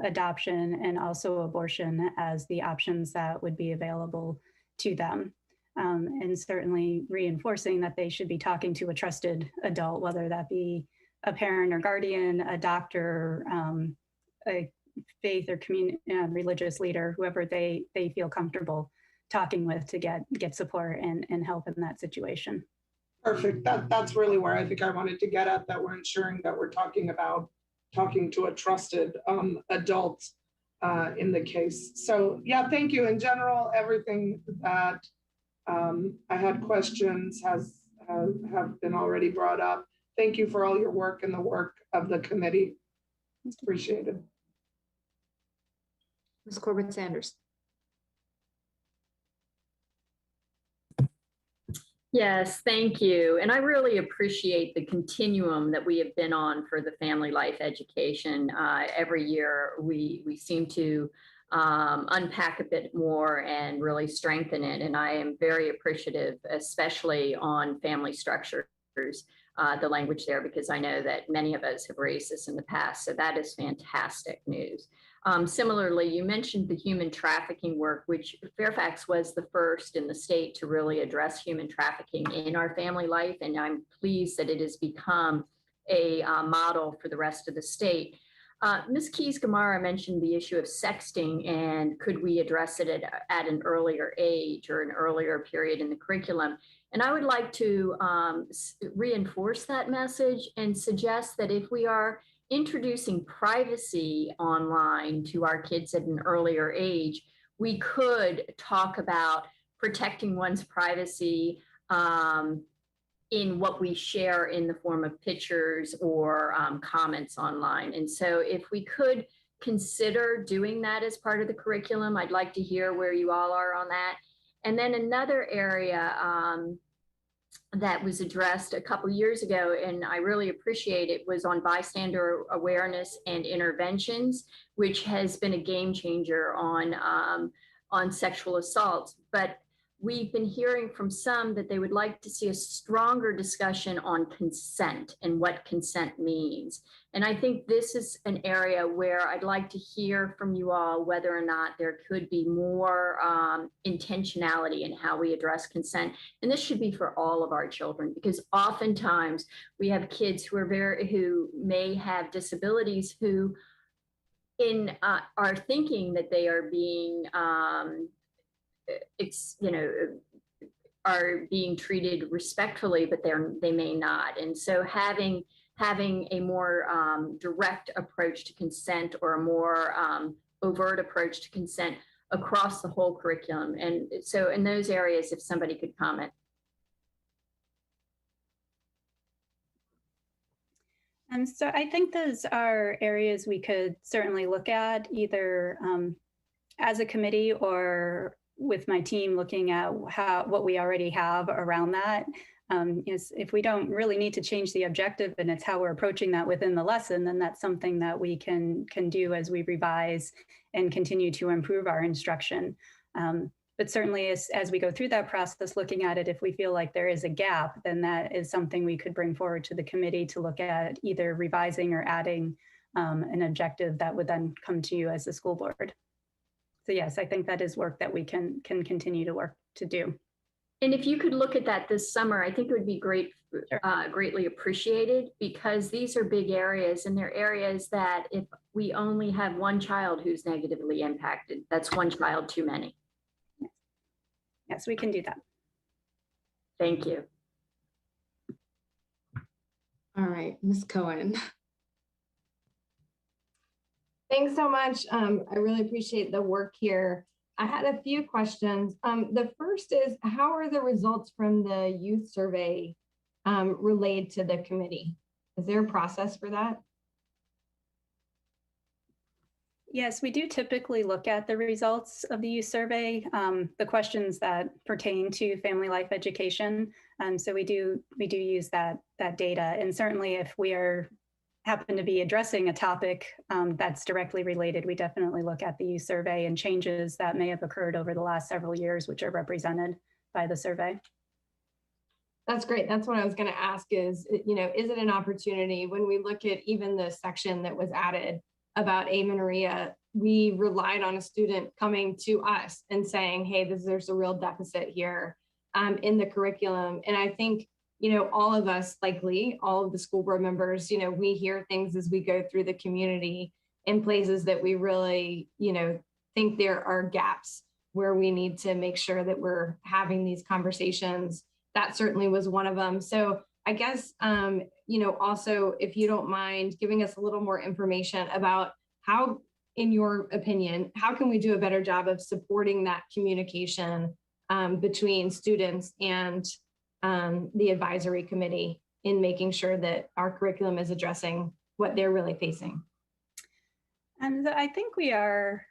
adoption, and also abortion as the options that would be available to them. And certainly reinforcing that they should be talking to a trusted adult, whether that be a parent or guardian, a doctor, a faith or religious leader, whoever they feel comfortable talking with to get support and help in that situation. Perfect. That's really where I think I wanted to get at, that we're ensuring that we're talking to a trusted adult in the case. So yeah, thank you. In general, everything that I had questions have been already brought up. Thank you for all your work and the work of the committee. It's appreciated. Ms. Corbett-Sanders. Yes, thank you. And I really appreciate the continuum that we have been on for the family life education. Every year we seem to unpack a bit more and really strengthen it. And I am very appreciative, especially on family structures, the language there, because I know that many of us have raised this in the past. So that is fantastic news. Similarly, you mentioned the human trafficking work, which Fairfax was the first in the state to really address human trafficking in our family life. And I'm pleased that it has become a model for the rest of the state. Ms. Keys-Gamarra mentioned the issue of sexting and could we address it at an earlier age or an earlier period in the curriculum. And I would like to reinforce that message and suggest that if we are introducing privacy online to our kids at an earlier age, we could talk about protecting one's privacy in what we share in the form of pictures or comments online. And so if we could consider doing that as part of the curriculum, I'd like to hear where you all are on that. And then another area that was addressed a couple years ago, and I really appreciate it, was on bystander awareness and interventions, which has been a game changer on sexual assault. But we've been hearing from some that they would like to see a stronger discussion on consent and what consent means. And I think this is an area where I'd like to hear from you all whether or not there could be more intentionality in how we address consent. And this should be for all of our children, because oftentimes we have kids who may have disabilities who are thinking that they are being are being treated respectfully, but they may not. And so having a more direct approach to consent or a more overt approach to consent across the whole curriculum. And so in those areas, if somebody could comment. And so I think those are areas we could certainly look at either as a committee or with my team looking at what we already have around that. If we don't really need to change the objective and it's how we're approaching that within the lesson, then that's something that we can do as we revise and continue to improve our instruction. But certainly as we go through that process, looking at it, if we feel like there is a gap, then that is something we could bring forward to the committee to look at either revising or adding an objective that would then come to you as the school board. So yes, I think that is work that we can continue to work to do. And if you could look at that this summer, I think it would be great, greatly appreciated, because these are big areas and they're areas that if we only have one child who's negatively impacted, that's one child too many. Yes, we can do that. Thank you. All right, Ms. Cohen. Thanks so much. I really appreciate the work here. I had a few questions. The first is, how are the results from the youth survey relayed to the committee? Is there a process for that? Yes, we do typically look at the results of the youth survey, the questions that pertain to family life education. So we do use that data. And certainly if we are happen to be addressing a topic that's directly related, we definitely look at the youth survey and changes that may have occurred over the last several years, which are represented by the survey. That's great. That's what I was going to ask is, you know, is it an opportunity when we look at even the section that was added about amenorrhea, we relied on a student coming to us and saying, hey, there's a real deficit here in the curriculum. And I think, you know, all of us, likely all of the school board members, you know, we hear things as we go through the community in places that we really, you know, think there are gaps where we need to make sure that we're having these conversations. That certainly was one of them. So I guess, you know, also, if you don't mind giving us a little more information about how, in your opinion, how can we do a better job of supporting that communication between students and the advisory committee in making sure that our curriculum is addressing what they're really facing? And I think we are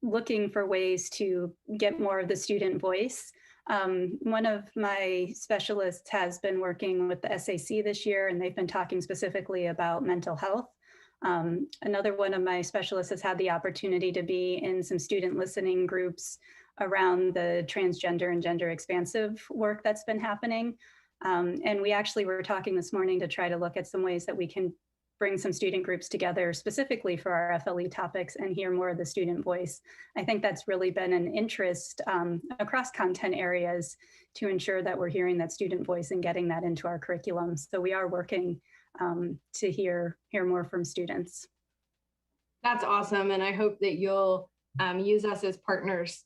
looking for ways to get more of the student voice. One of my specialists has been working with the SAC this year, and they've been talking specifically about mental health. Another one of my specialists has had the opportunity to be in some student listening groups around the transgender and gender expansive work that's been happening. And we actually were talking this morning to try to look at some ways that we can bring some student groups together specifically for our FLE topics and hear more of the student voice. I think that's really been an interest across content areas to ensure that we're hearing that student voice and getting that into our curriculum. So we are working to hear more from students. That's awesome. And I hope that you'll use us as partners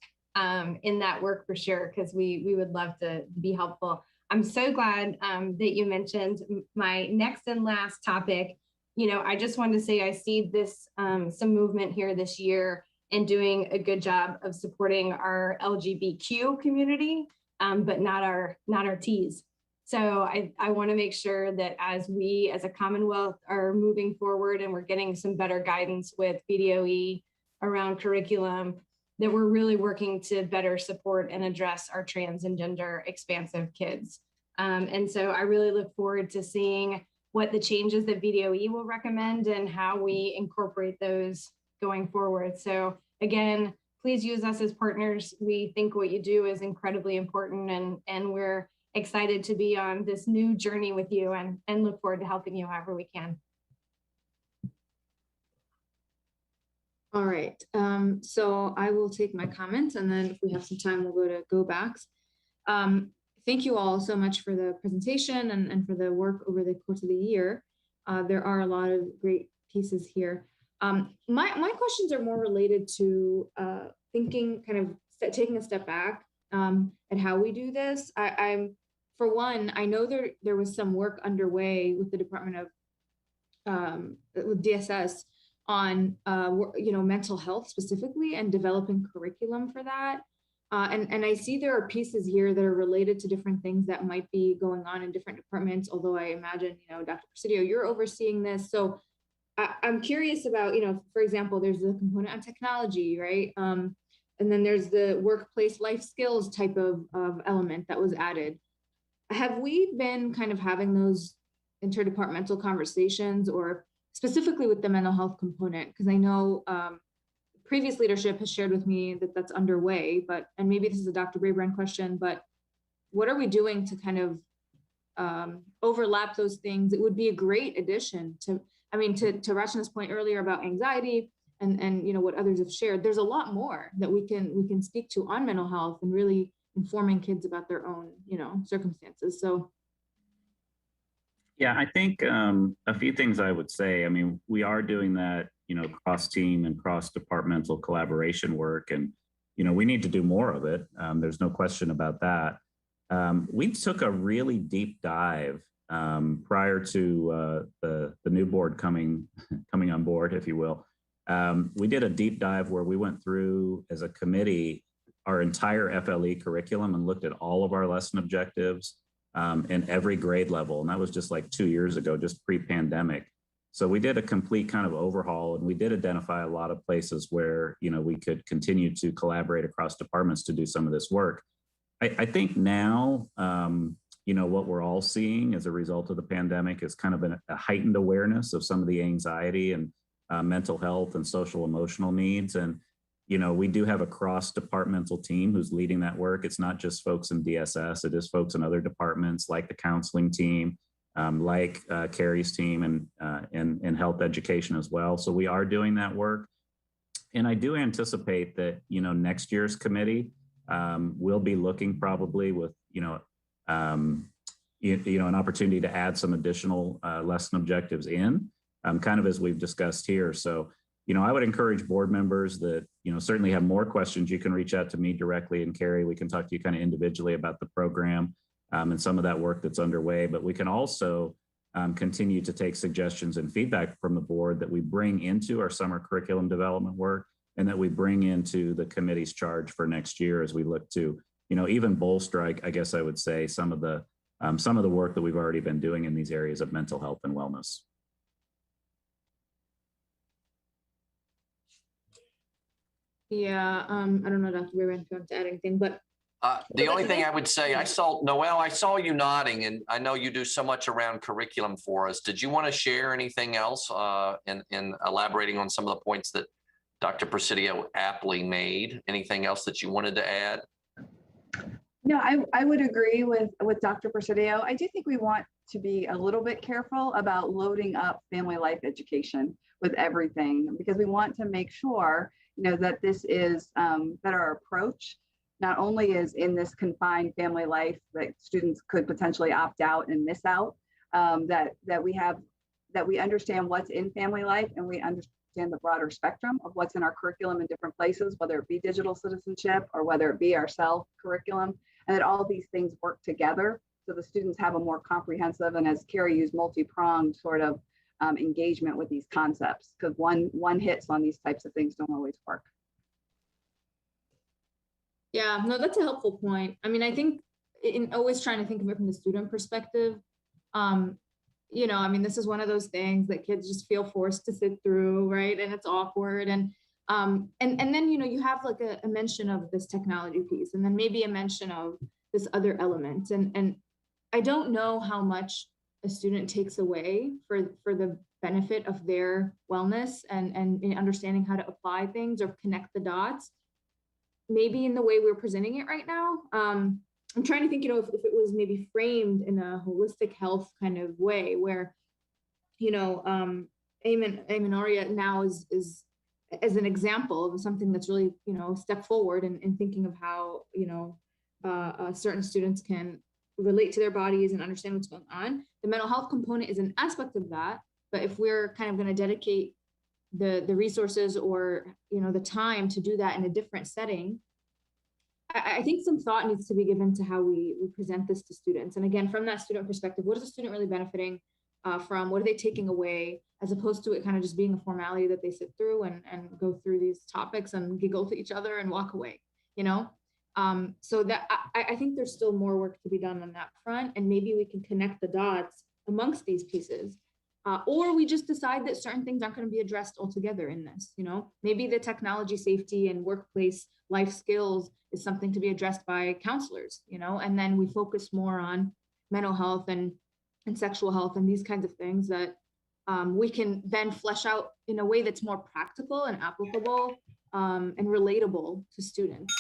in that work for sure, because we would love to be helpful. I'm so glad that you mentioned my next and last topic. You know, I just wanted to say I see this some movement here this year and doing a good job of supporting our LGBTQ community, but not our T's. So I want to make sure that as we as a Commonwealth are moving forward and we're getting some better guidance with BDOE around curriculum, that we're really working to better support and address our trans and gender expansive kids. And so I really look forward to seeing what the changes that BDOE will recommend and how we incorporate those going forward. So again, please use us as partners. We think what you do is incredibly important, and we're excited to be on this new journey with you and look forward to helping you however we can. All right, so I will take my comments, and then if we have some time, we'll go to go backs. Thank you all so much for the presentation and for the work over the course of the year. There are a lot of great pieces here. My questions are more related to thinking, kind of taking a step back at how we do this. For one, I know there was some work underway with the Department of with DSS on mental health specifically and developing curriculum for that. And I see there are pieces here that are related to different things that might be going on in different departments, although I imagine, Dr. Presidio, you're overseeing this. So I'm curious about, for example, there's the component on technology, right? And then there's the workplace life skills type of element that was added. Have we been kind of having those interdepartmental conversations, or specifically with the mental health component? Because I know previous leadership has shared with me that that's underway, and maybe this is a Dr. Brabrand question, but what are we doing to kind of overlap those things? It would be a great addition to Rachna's point earlier about anxiety and what others have shared. There's a lot more that we can speak to on mental health and really informing kids about their own, circumstances. So. Yeah, I think a few things I would say. I mean, we are doing that, cross-team and cross-departmental collaboration work, and we need to do more of it. There's no question about that. We took a really deep dive prior to the new board coming on board, if you will. We did a deep dive where we went through as a committee our entire FLE curriculum and looked at all of our lesson objectives in every grade level. And that was just like 2 years ago, just pre-pandemic. So we did a complete kind of overhaul, and we did identify a lot of places where, we could continue to collaborate across departments to do some of this work. I think now what we're all seeing as a result of the pandemic is kind of a heightened awareness of some of the anxiety and mental health and social emotional needs. And, we do have a cross-departmental team who's leading that work. It's not just folks in DSS, it is folks in other departments like the counseling team, like Carrie's team and health education as well. So we are doing that work. And I do anticipate that, next year's committee will be looking probably with, an opportunity to add some additional lesson objectives in, kind of as we've discussed here. So, I would encourage board members that, certainly have more questions. You can reach out to me directly, and Carrie, we can talk to you kind of individually about the program and some of that work that's underway. But we can also continue to take suggestions and feedback from the board that we bring into our summer curriculum development work and that we bring into the committee's charge for next year as we look to, even bolster, I guess I would say, some of the work that we've already been doing in these areas of mental health and wellness. Yeah, I don't know, Dr. Weber, if you want to add anything, but the only thing I would say, I saw you nodding, and I know you do so much around curriculum for us. Did you want to share anything else in elaborating on some of the points that Dr. Presidio aptly made? Anything else that you wanted to add? No, I would agree with Dr. Presidio. I do think we want to be a little bit careful about loading up family life education with everything, because we want to make sure that this is that our approach not only is in this confined family life that students could potentially opt out and miss out, that we understand what's in family life, and we understand the broader spectrum of what's in our curriculum in different places, whether it be digital citizenship or whether it be our self curriculum, and that all these things work together so the students have a more comprehensive, and as Carrie used, multi-pronged sort of engagement with these concepts, because one hits on these types of things don't always work. Yeah, no, that's a helpful point. I mean, I think in always trying to think of it from the student perspective, this is one of those things that kids just feel forced to sit through, right? And it's awkward. And then, you have like a mention of this technology piece, and then maybe a mention of this other element. And I don't know how much a student takes away for the benefit of their wellness and in understanding how to apply things or connect the dots, maybe in the way we're presenting it right now. I'm trying to think, if it was maybe framed in a holistic health kind of way where, amenorrhea now is as an example of something that's really, a step forward in thinking of how, certain students can relate to their bodies and understand what's going on. The mental health component is an aspect of that, but if we're kind of going to dedicate the resources or, the time to do that in a different setting, I think some thought needs to be given to how we present this to students. And again, from that student perspective, what is the student really benefiting from? What are they taking away, as opposed to it kind of just being a formality that they sit through and go through these topics and giggle to each other and walk away, So that I think there's still more work to be done on that front. And maybe we can connect the dots amongst these pieces. Or we just decide that certain things aren't going to be addressed altogether in this, maybe the technology safety and workplace life skills is something to be addressed by counselors, and then we focus more on mental health and sexual health and these kinds of things that we can then flesh out in a way that's more practical and applicable and relatable to students.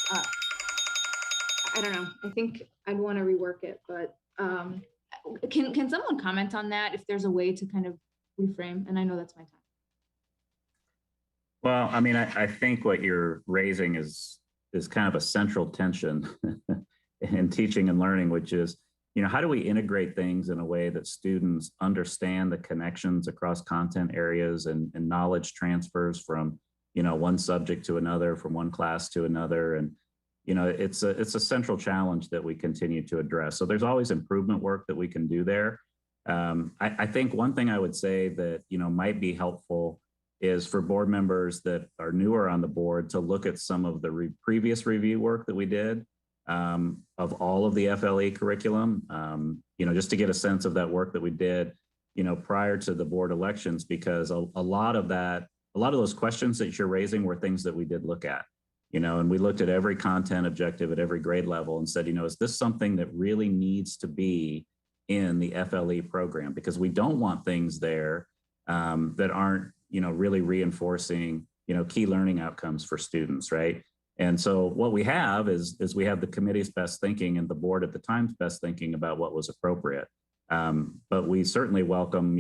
I don't know. I think I'd want to rework it, but can someone comment on that if there's a way to kind of reframe? And I know that's my time. Well, I mean, I think what you're raising is kind of a central tension in teaching and learning, which is, how do we integrate things in a way that students understand the connections across content areas and knowledge transfers from, one subject to another, from one class to another. And, it's a central challenge that we continue to address. So there's always improvement work that we can do there. I think one thing I would say that, might be helpful is for board members that are newer on the board to look at some of the previous review work that we did of all of the FLE curriculum, just to get a sense of that work that we did, prior to the board elections, because a lot of those questions that you're raising were things that we did look at. and we looked at every content objective at every grade level and said, is this something that really needs to be in the FLE program? Because we don't want things there that aren't, really reinforcing, key learning outcomes for students, right? And so what we have is we have the committee's best thinking and the board at the time's best thinking about what was appropriate. But we certainly welcome,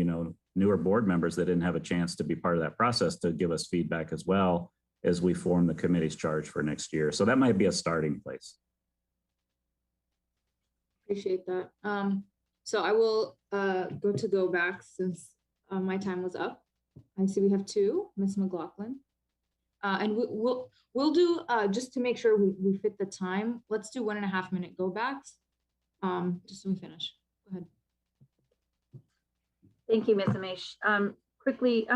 newer board members that didn't have a chance to be part of that process to give us feedback as well as we form the committee's charge for next year. So that might be a starting place. Appreciate that. So I will go back since my time was up. I see we have two, Ms. McLaughlin. And we'll do, just to make sure we fit the time, let's do 1.5 minute go backs, just so we finish. Go ahead. Thank you, Ms. Amesh. Quickly,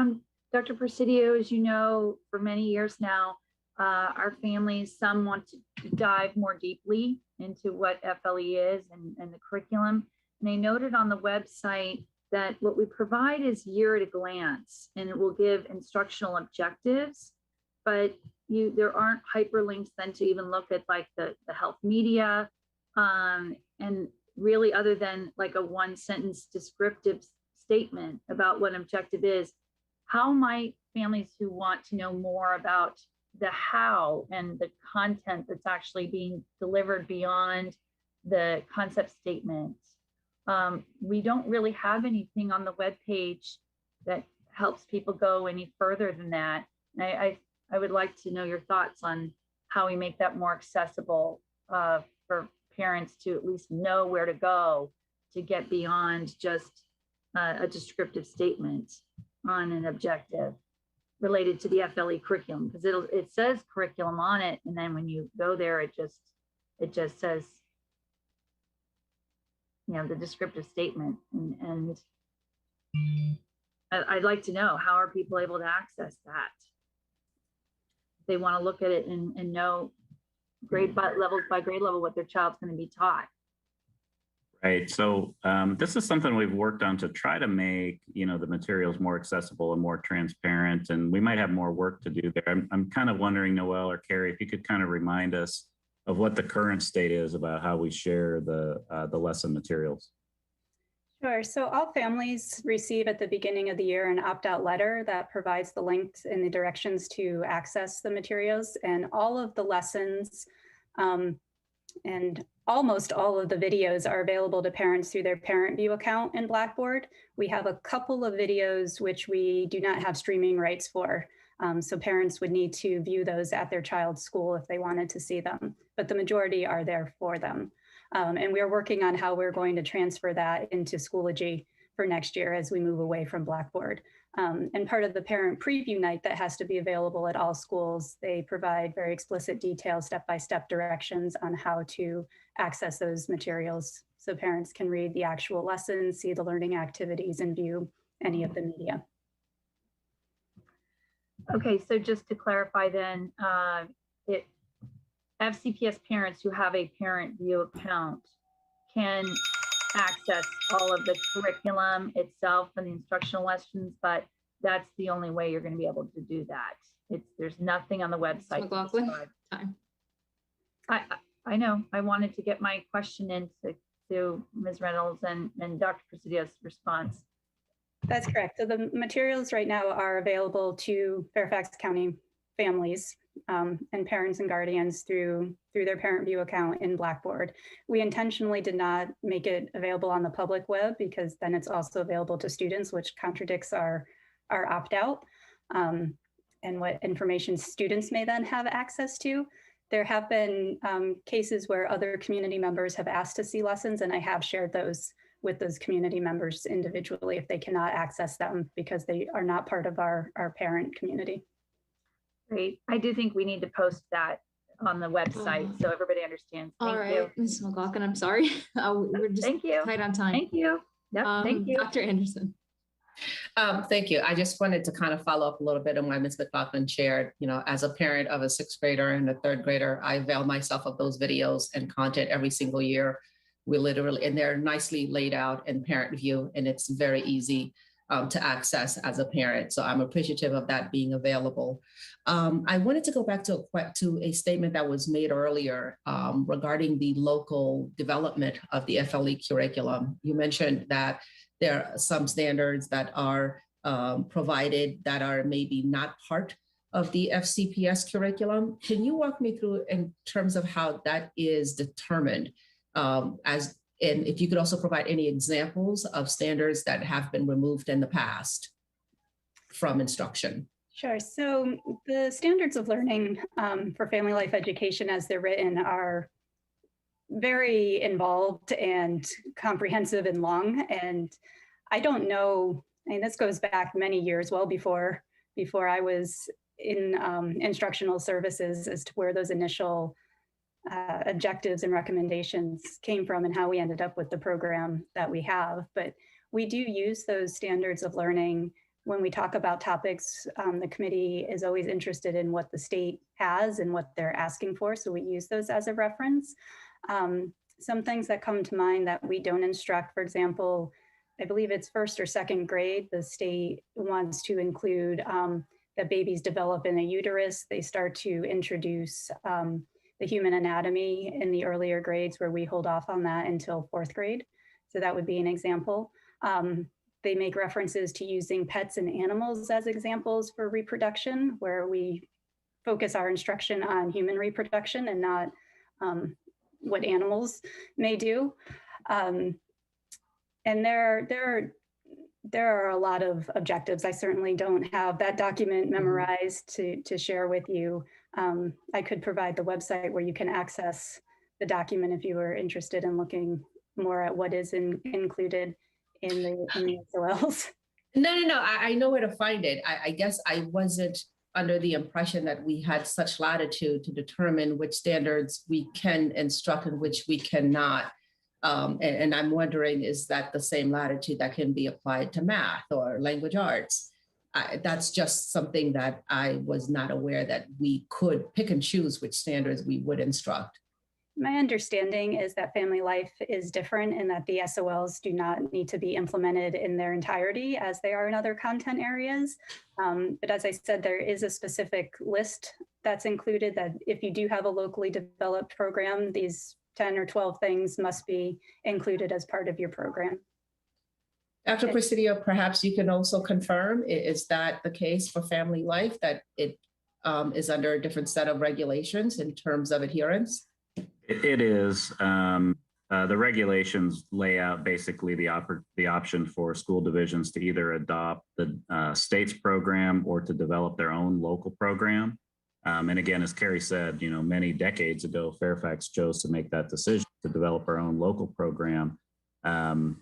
Dr. Presidio, as you know, for many years now, our families, some want to dive more deeply into what FLE is and the curriculum. And they noted on the website that what we provide is year at a glance, and it will give instructional objectives, but there aren't hyperlinks then to even look at like the health media, and really other than like a 1-sentence descriptive statement about what an objective is. How might families who want to know more about the how and the content that's actually being delivered beyond the concept statement? We don't really have anything on the webpage that helps people go any further than that. And I would like to know your thoughts on how we make that more accessible for parents to at least know where to go to get beyond just a descriptive statement on an objective related to the FLE curriculum, because it says curriculum on it, and then when you go there, it just says, the descriptive statement, and I'd like to know, how are people able to access that? They want to look at it and know grade by grade level what their child's going to be taught. Right. So this is something we've worked on to try to make, the materials more accessible and more transparent, and we might have more work to do there. I'm kind of wondering, Noelle or Carrie, if you could kind of remind us of what the current state is about how we share the lesson materials. Sure. So all families receive at the beginning of the year an opt-out letter that provides the links and the directions to access the materials, and all of the lessons and almost all of the videos are available to parents through their Parent View account in Blackboard. We have a couple of videos which we do not have streaming rights for. So parents would need to view those at their child's school if they wanted to see them, but the majority are there for them. And we're working on how we're going to transfer that into Schoology for next year as we move away from Blackboard. And part of the parent preview night that has to be available at all schools, they provide very explicit details, step-by-step directions on how to access those materials so parents can read the actual lessons, see the learning activities, and view any of the media. Okay, so just to clarify then, FCPS parents who have a Parent View account can access all of the curriculum itself and the instructional lessons, but that's the only way you're going to be able to do that. There's nothing on the website. McLaughlin, time. I know. I wanted to get my question into Ms. Reynolds and Dr. Presidio's response. That's correct. So the materials right now are available to Fairfax County families and parents and guardians through their Parent View account in Blackboard. We intentionally did not make it available on the public web because then it's also available to students, which contradicts our opt-out and what information students may then have access to. There have been cases where other community members have asked to see lessons, and I have shared those with those community members individually if they cannot access them because they are not part of our parent community. Great. I do think we need to post that on the website so everybody understands. All right, Ms. McLaughlin, I'm sorry. We're just tight on time. Thank you. Yep, thank you. Dr. Anderson. Thank you. I just wanted to kind of follow up a little bit on what Ms. McLaughlin shared. As a parent of a 6th grader and a 3rd grader, I avail myself of those videos and content every single year. We literally, and they're nicely laid out in Parent View, and it's very easy to access as a parent. So I'm appreciative of that being available. I wanted to go back to a statement that was made earlier regarding the local development of the FLE curriculum. You mentioned that there are some standards that are provided that are maybe not part of the FCPS curriculum. Can you walk me through in terms of how that is determined? And if you could also provide any examples of standards that have been removed in the past from instruction. Sure. So the standards of learning for family life education as they're written are very involved and comprehensive and long. And I don't know, and this goes back many years, well before I was in instructional services, as to where those initial objectives and recommendations came from and how we ended up with the program that we have. But we do use those standards of learning when we talk about topics. The committee is always interested in what the state has and what they're asking for. So we use those as a reference. Some things that come to mind that we don't instruct, for example, I believe it's first or second grade, the state wants to include that babies develop in a uterus. They start to introduce the human anatomy in the earlier grades, where we hold off on that until 4th grade. So that would be an example. They make references to using pets and animals as examples for reproduction, where we focus our instruction on human reproduction and not what animals may do. And there are a lot of objectives. I certainly don't have that document memorized to share with you. I could provide the website where you can access the document if you were interested in looking more at what is included in the SOLs. No. I know where to find it. I guess I wasn't under the impression that we had such latitude to determine which standards we can instruct and which we cannot. And I'm wondering, is that the same latitude that can be applied to math or language arts? That's just something that I was not aware that we could pick and choose which standards we would instruct. My understanding is that family life is different and that the SOLs do not need to be implemented in their entirety as they are in other content areas. But as I said, there is a specific list that's included that if you do have a locally developed program, these 10 or 12 things must be included as part of your program. Dr. Presidio, perhaps you can also confirm, is that the case for family life, that it is under a different set of regulations in terms of adherence? It is. The regulations lay out basically the option for school divisions to either adopt the state's program or to develop their own local program. And again, as Carrie said, many decades ago, Fairfax chose to make that decision to develop our own local program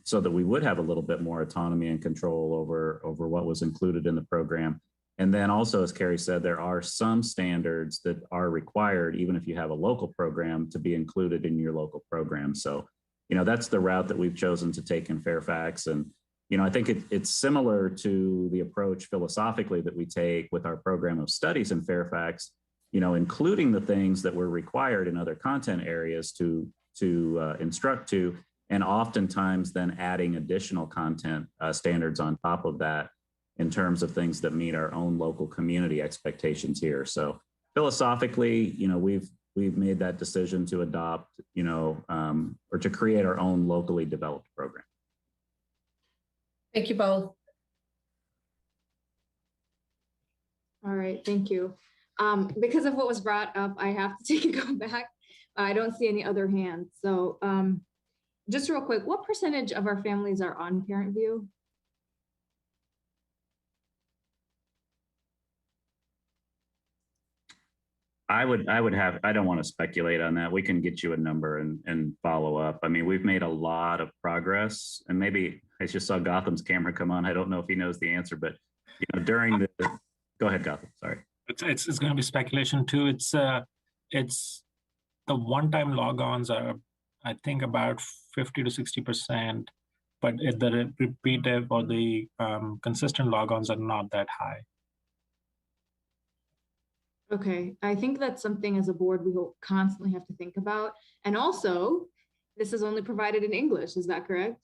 so that we would have a little bit more autonomy and control over what was included in the program. And then also, as Carrie said, there are some standards that are required, even if you have a local program, to be included in your local program. So, that's the route that we've chosen to take in Fairfax. And, I think it's similar to the approach philosophically that we take with our program of studies in Fairfax, including the things that were required in other content areas to instruct to, and oftentimes then adding additional content standards on top of that, in terms of things that meet our own local community expectations here. So philosophically, we've made that decision to adopt, or to create our own locally developed program. Thank you both. All right, thank you. Because of what was brought up, I have to take a go back. I don't see any other hands. So just real quick, what percentage of our families are on Parent View? I don't want to speculate on that. We can get you a number and follow up. I mean, we've made a lot of progress, and maybe I just saw Gotham's camera come on. I don't know if he knows the answer, but during the, go ahead, Gotham, sorry. It's going to be speculation too. It's the one-time logons are, I think, about 50 to 60%, but the repeated or the consistent logons are not that high. Okay, I think that's something as a board we will constantly have to think about. And also, this is only provided in English, is that correct?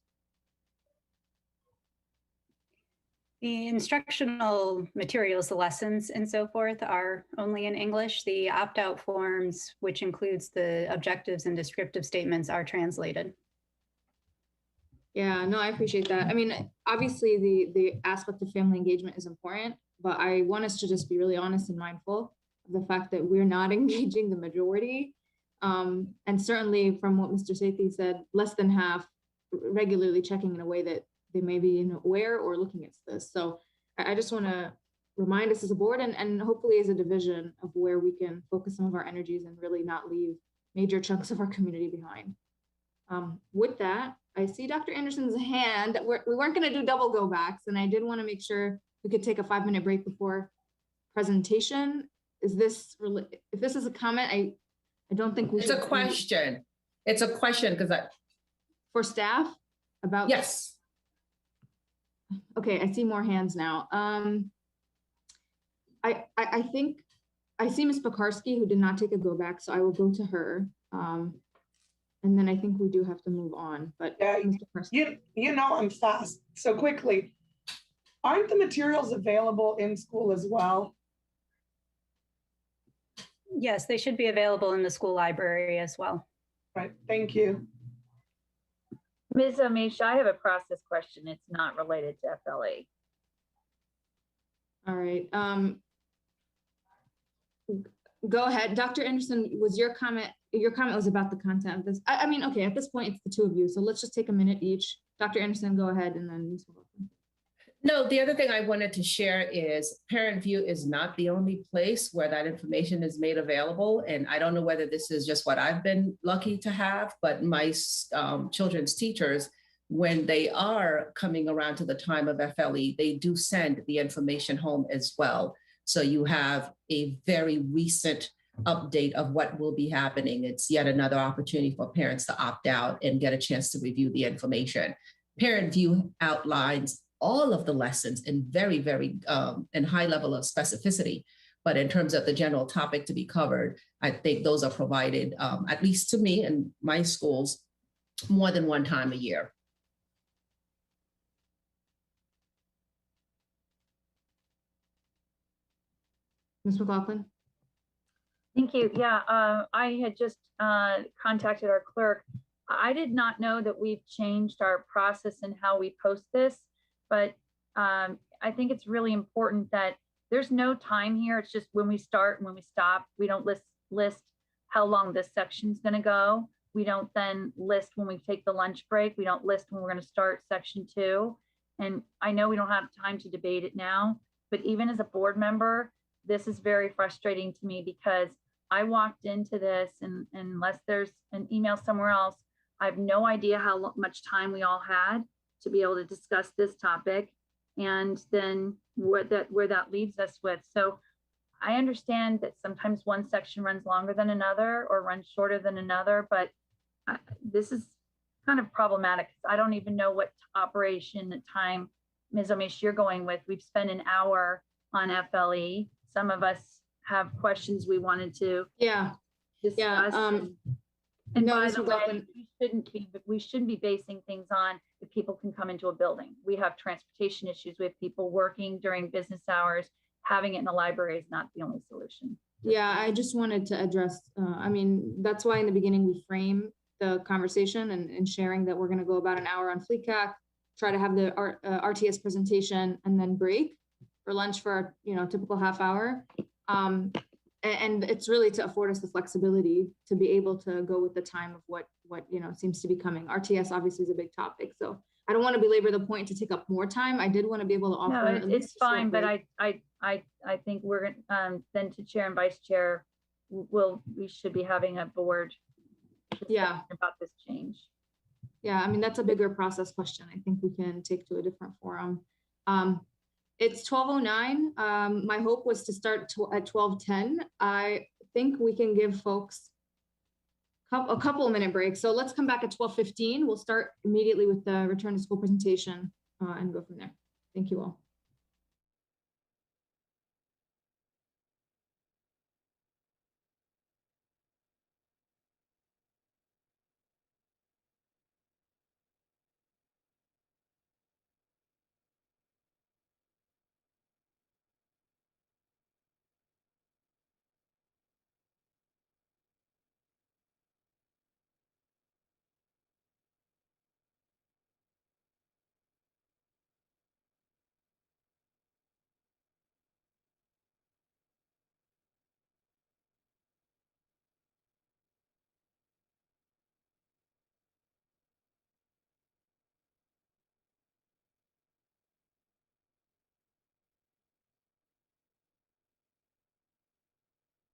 The instructional materials, the lessons and so forth are only in English. The opt-out forms, which includes the objectives and descriptive statements, are translated. Yeah, no, I appreciate that. I mean, obviously the aspect of family engagement is important, but I want us to just be really honest and mindful of the fact that we're not engaging the majority. And certainly from what Mr. Sethi said, less than half regularly checking in a way that they may be aware or looking at this. So I just want to remind us as a board and hopefully as a division of where we can focus some of our energies and really not leave major chunks of our community behind. With that, I see Dr. Anderson's hand. We weren't going to do double go backs, and I did want to make sure we could take a 5-minute break before presentation. Is this if this is a comment? I don't think we. It's a question. It's a question because for staff about. Yes. Okay, I see more hands now. I think I see Ms. Pekarski, who did not take a go back, so I will go to her. And then I think we do have to move on, but yeah, you know I'm fast. So quickly, aren't the materials available in school as well? Yes, they should be available in the school library as well. Right, thank you. Ms. Amish, I have a process question. It's not related to FLE. All right. Go ahead. Dr. Anderson, was your comment was about the content of this. I mean, okay, at this point, it's the two of you. So let's just take a minute each. Dr. Anderson, go ahead, and then Ms. McLaughlin. No, the other thing I wanted to share is Parent View is not the only place where that information is made available. And I don't know whether this is just what I've been lucky to have, but my children's teachers, when they are coming around to the time of FLE, they do send the information home as well. So you have a very recent update of what will be happening. It's yet another opportunity for parents to opt out and get a chance to review the information. Parent View outlines all of the lessons in very, very and high level of specificity. But in terms of the general topic to be covered, I think those are provided, at least to me and my schools, more than one time a year. Ms. McLaughlin? Thank you. Yeah, I had just contacted our clerk. I did not know that we've changed our process and how we post this, but I think it's really important that there's no time here. It's just when we start and when we stop. We don't list how long this section's going to go. We don't then list when we take the lunch break. We don't list when we're going to start section 2. And I know we don't have time to debate it now, but even as a board member, this is very frustrating to me because I walked into this and unless there's an email somewhere else, I have no idea how much time we all had to be able to discuss this topic and then where that leaves us with. So I understand that sometimes one section runs longer than another or runs shorter than another, but this is kind of problematic. I don't even know what operation time, Ms. Omish, you're going with. We've spent an hour on FLE. Some of us have questions we wanted to discuss. Yeah. And no, by the way, we shouldn't be basing things on if people can come into a building. We have transportation issues. We have people working during business hours. Having it in the library is not the only solution. Yeah, I just wanted to address, I mean, that's why in the beginning we frame the conversation and sharing that we're going to go about an hour on FLECAC, try to have the RTS presentation and then break for lunch for our, typical half hour. And it's really to afford us the flexibility to be able to go with the time of what seems to be coming. RTS obviously is a big topic, so I don't want to belabor the point to take up more time. I did want to be able to offer. No, it's fine, but I think we're then to chair and vice chair, we should be having a board discussion about this change. Yeah, I mean that's a bigger process question. I think we can take to a different forum. It's 12:09. My hope was to start at 12:10. I think we can give folks a couple of minute breaks. So let's come back at 12:15. We'll start immediately with the return to school presentation and go from there. Thank you all.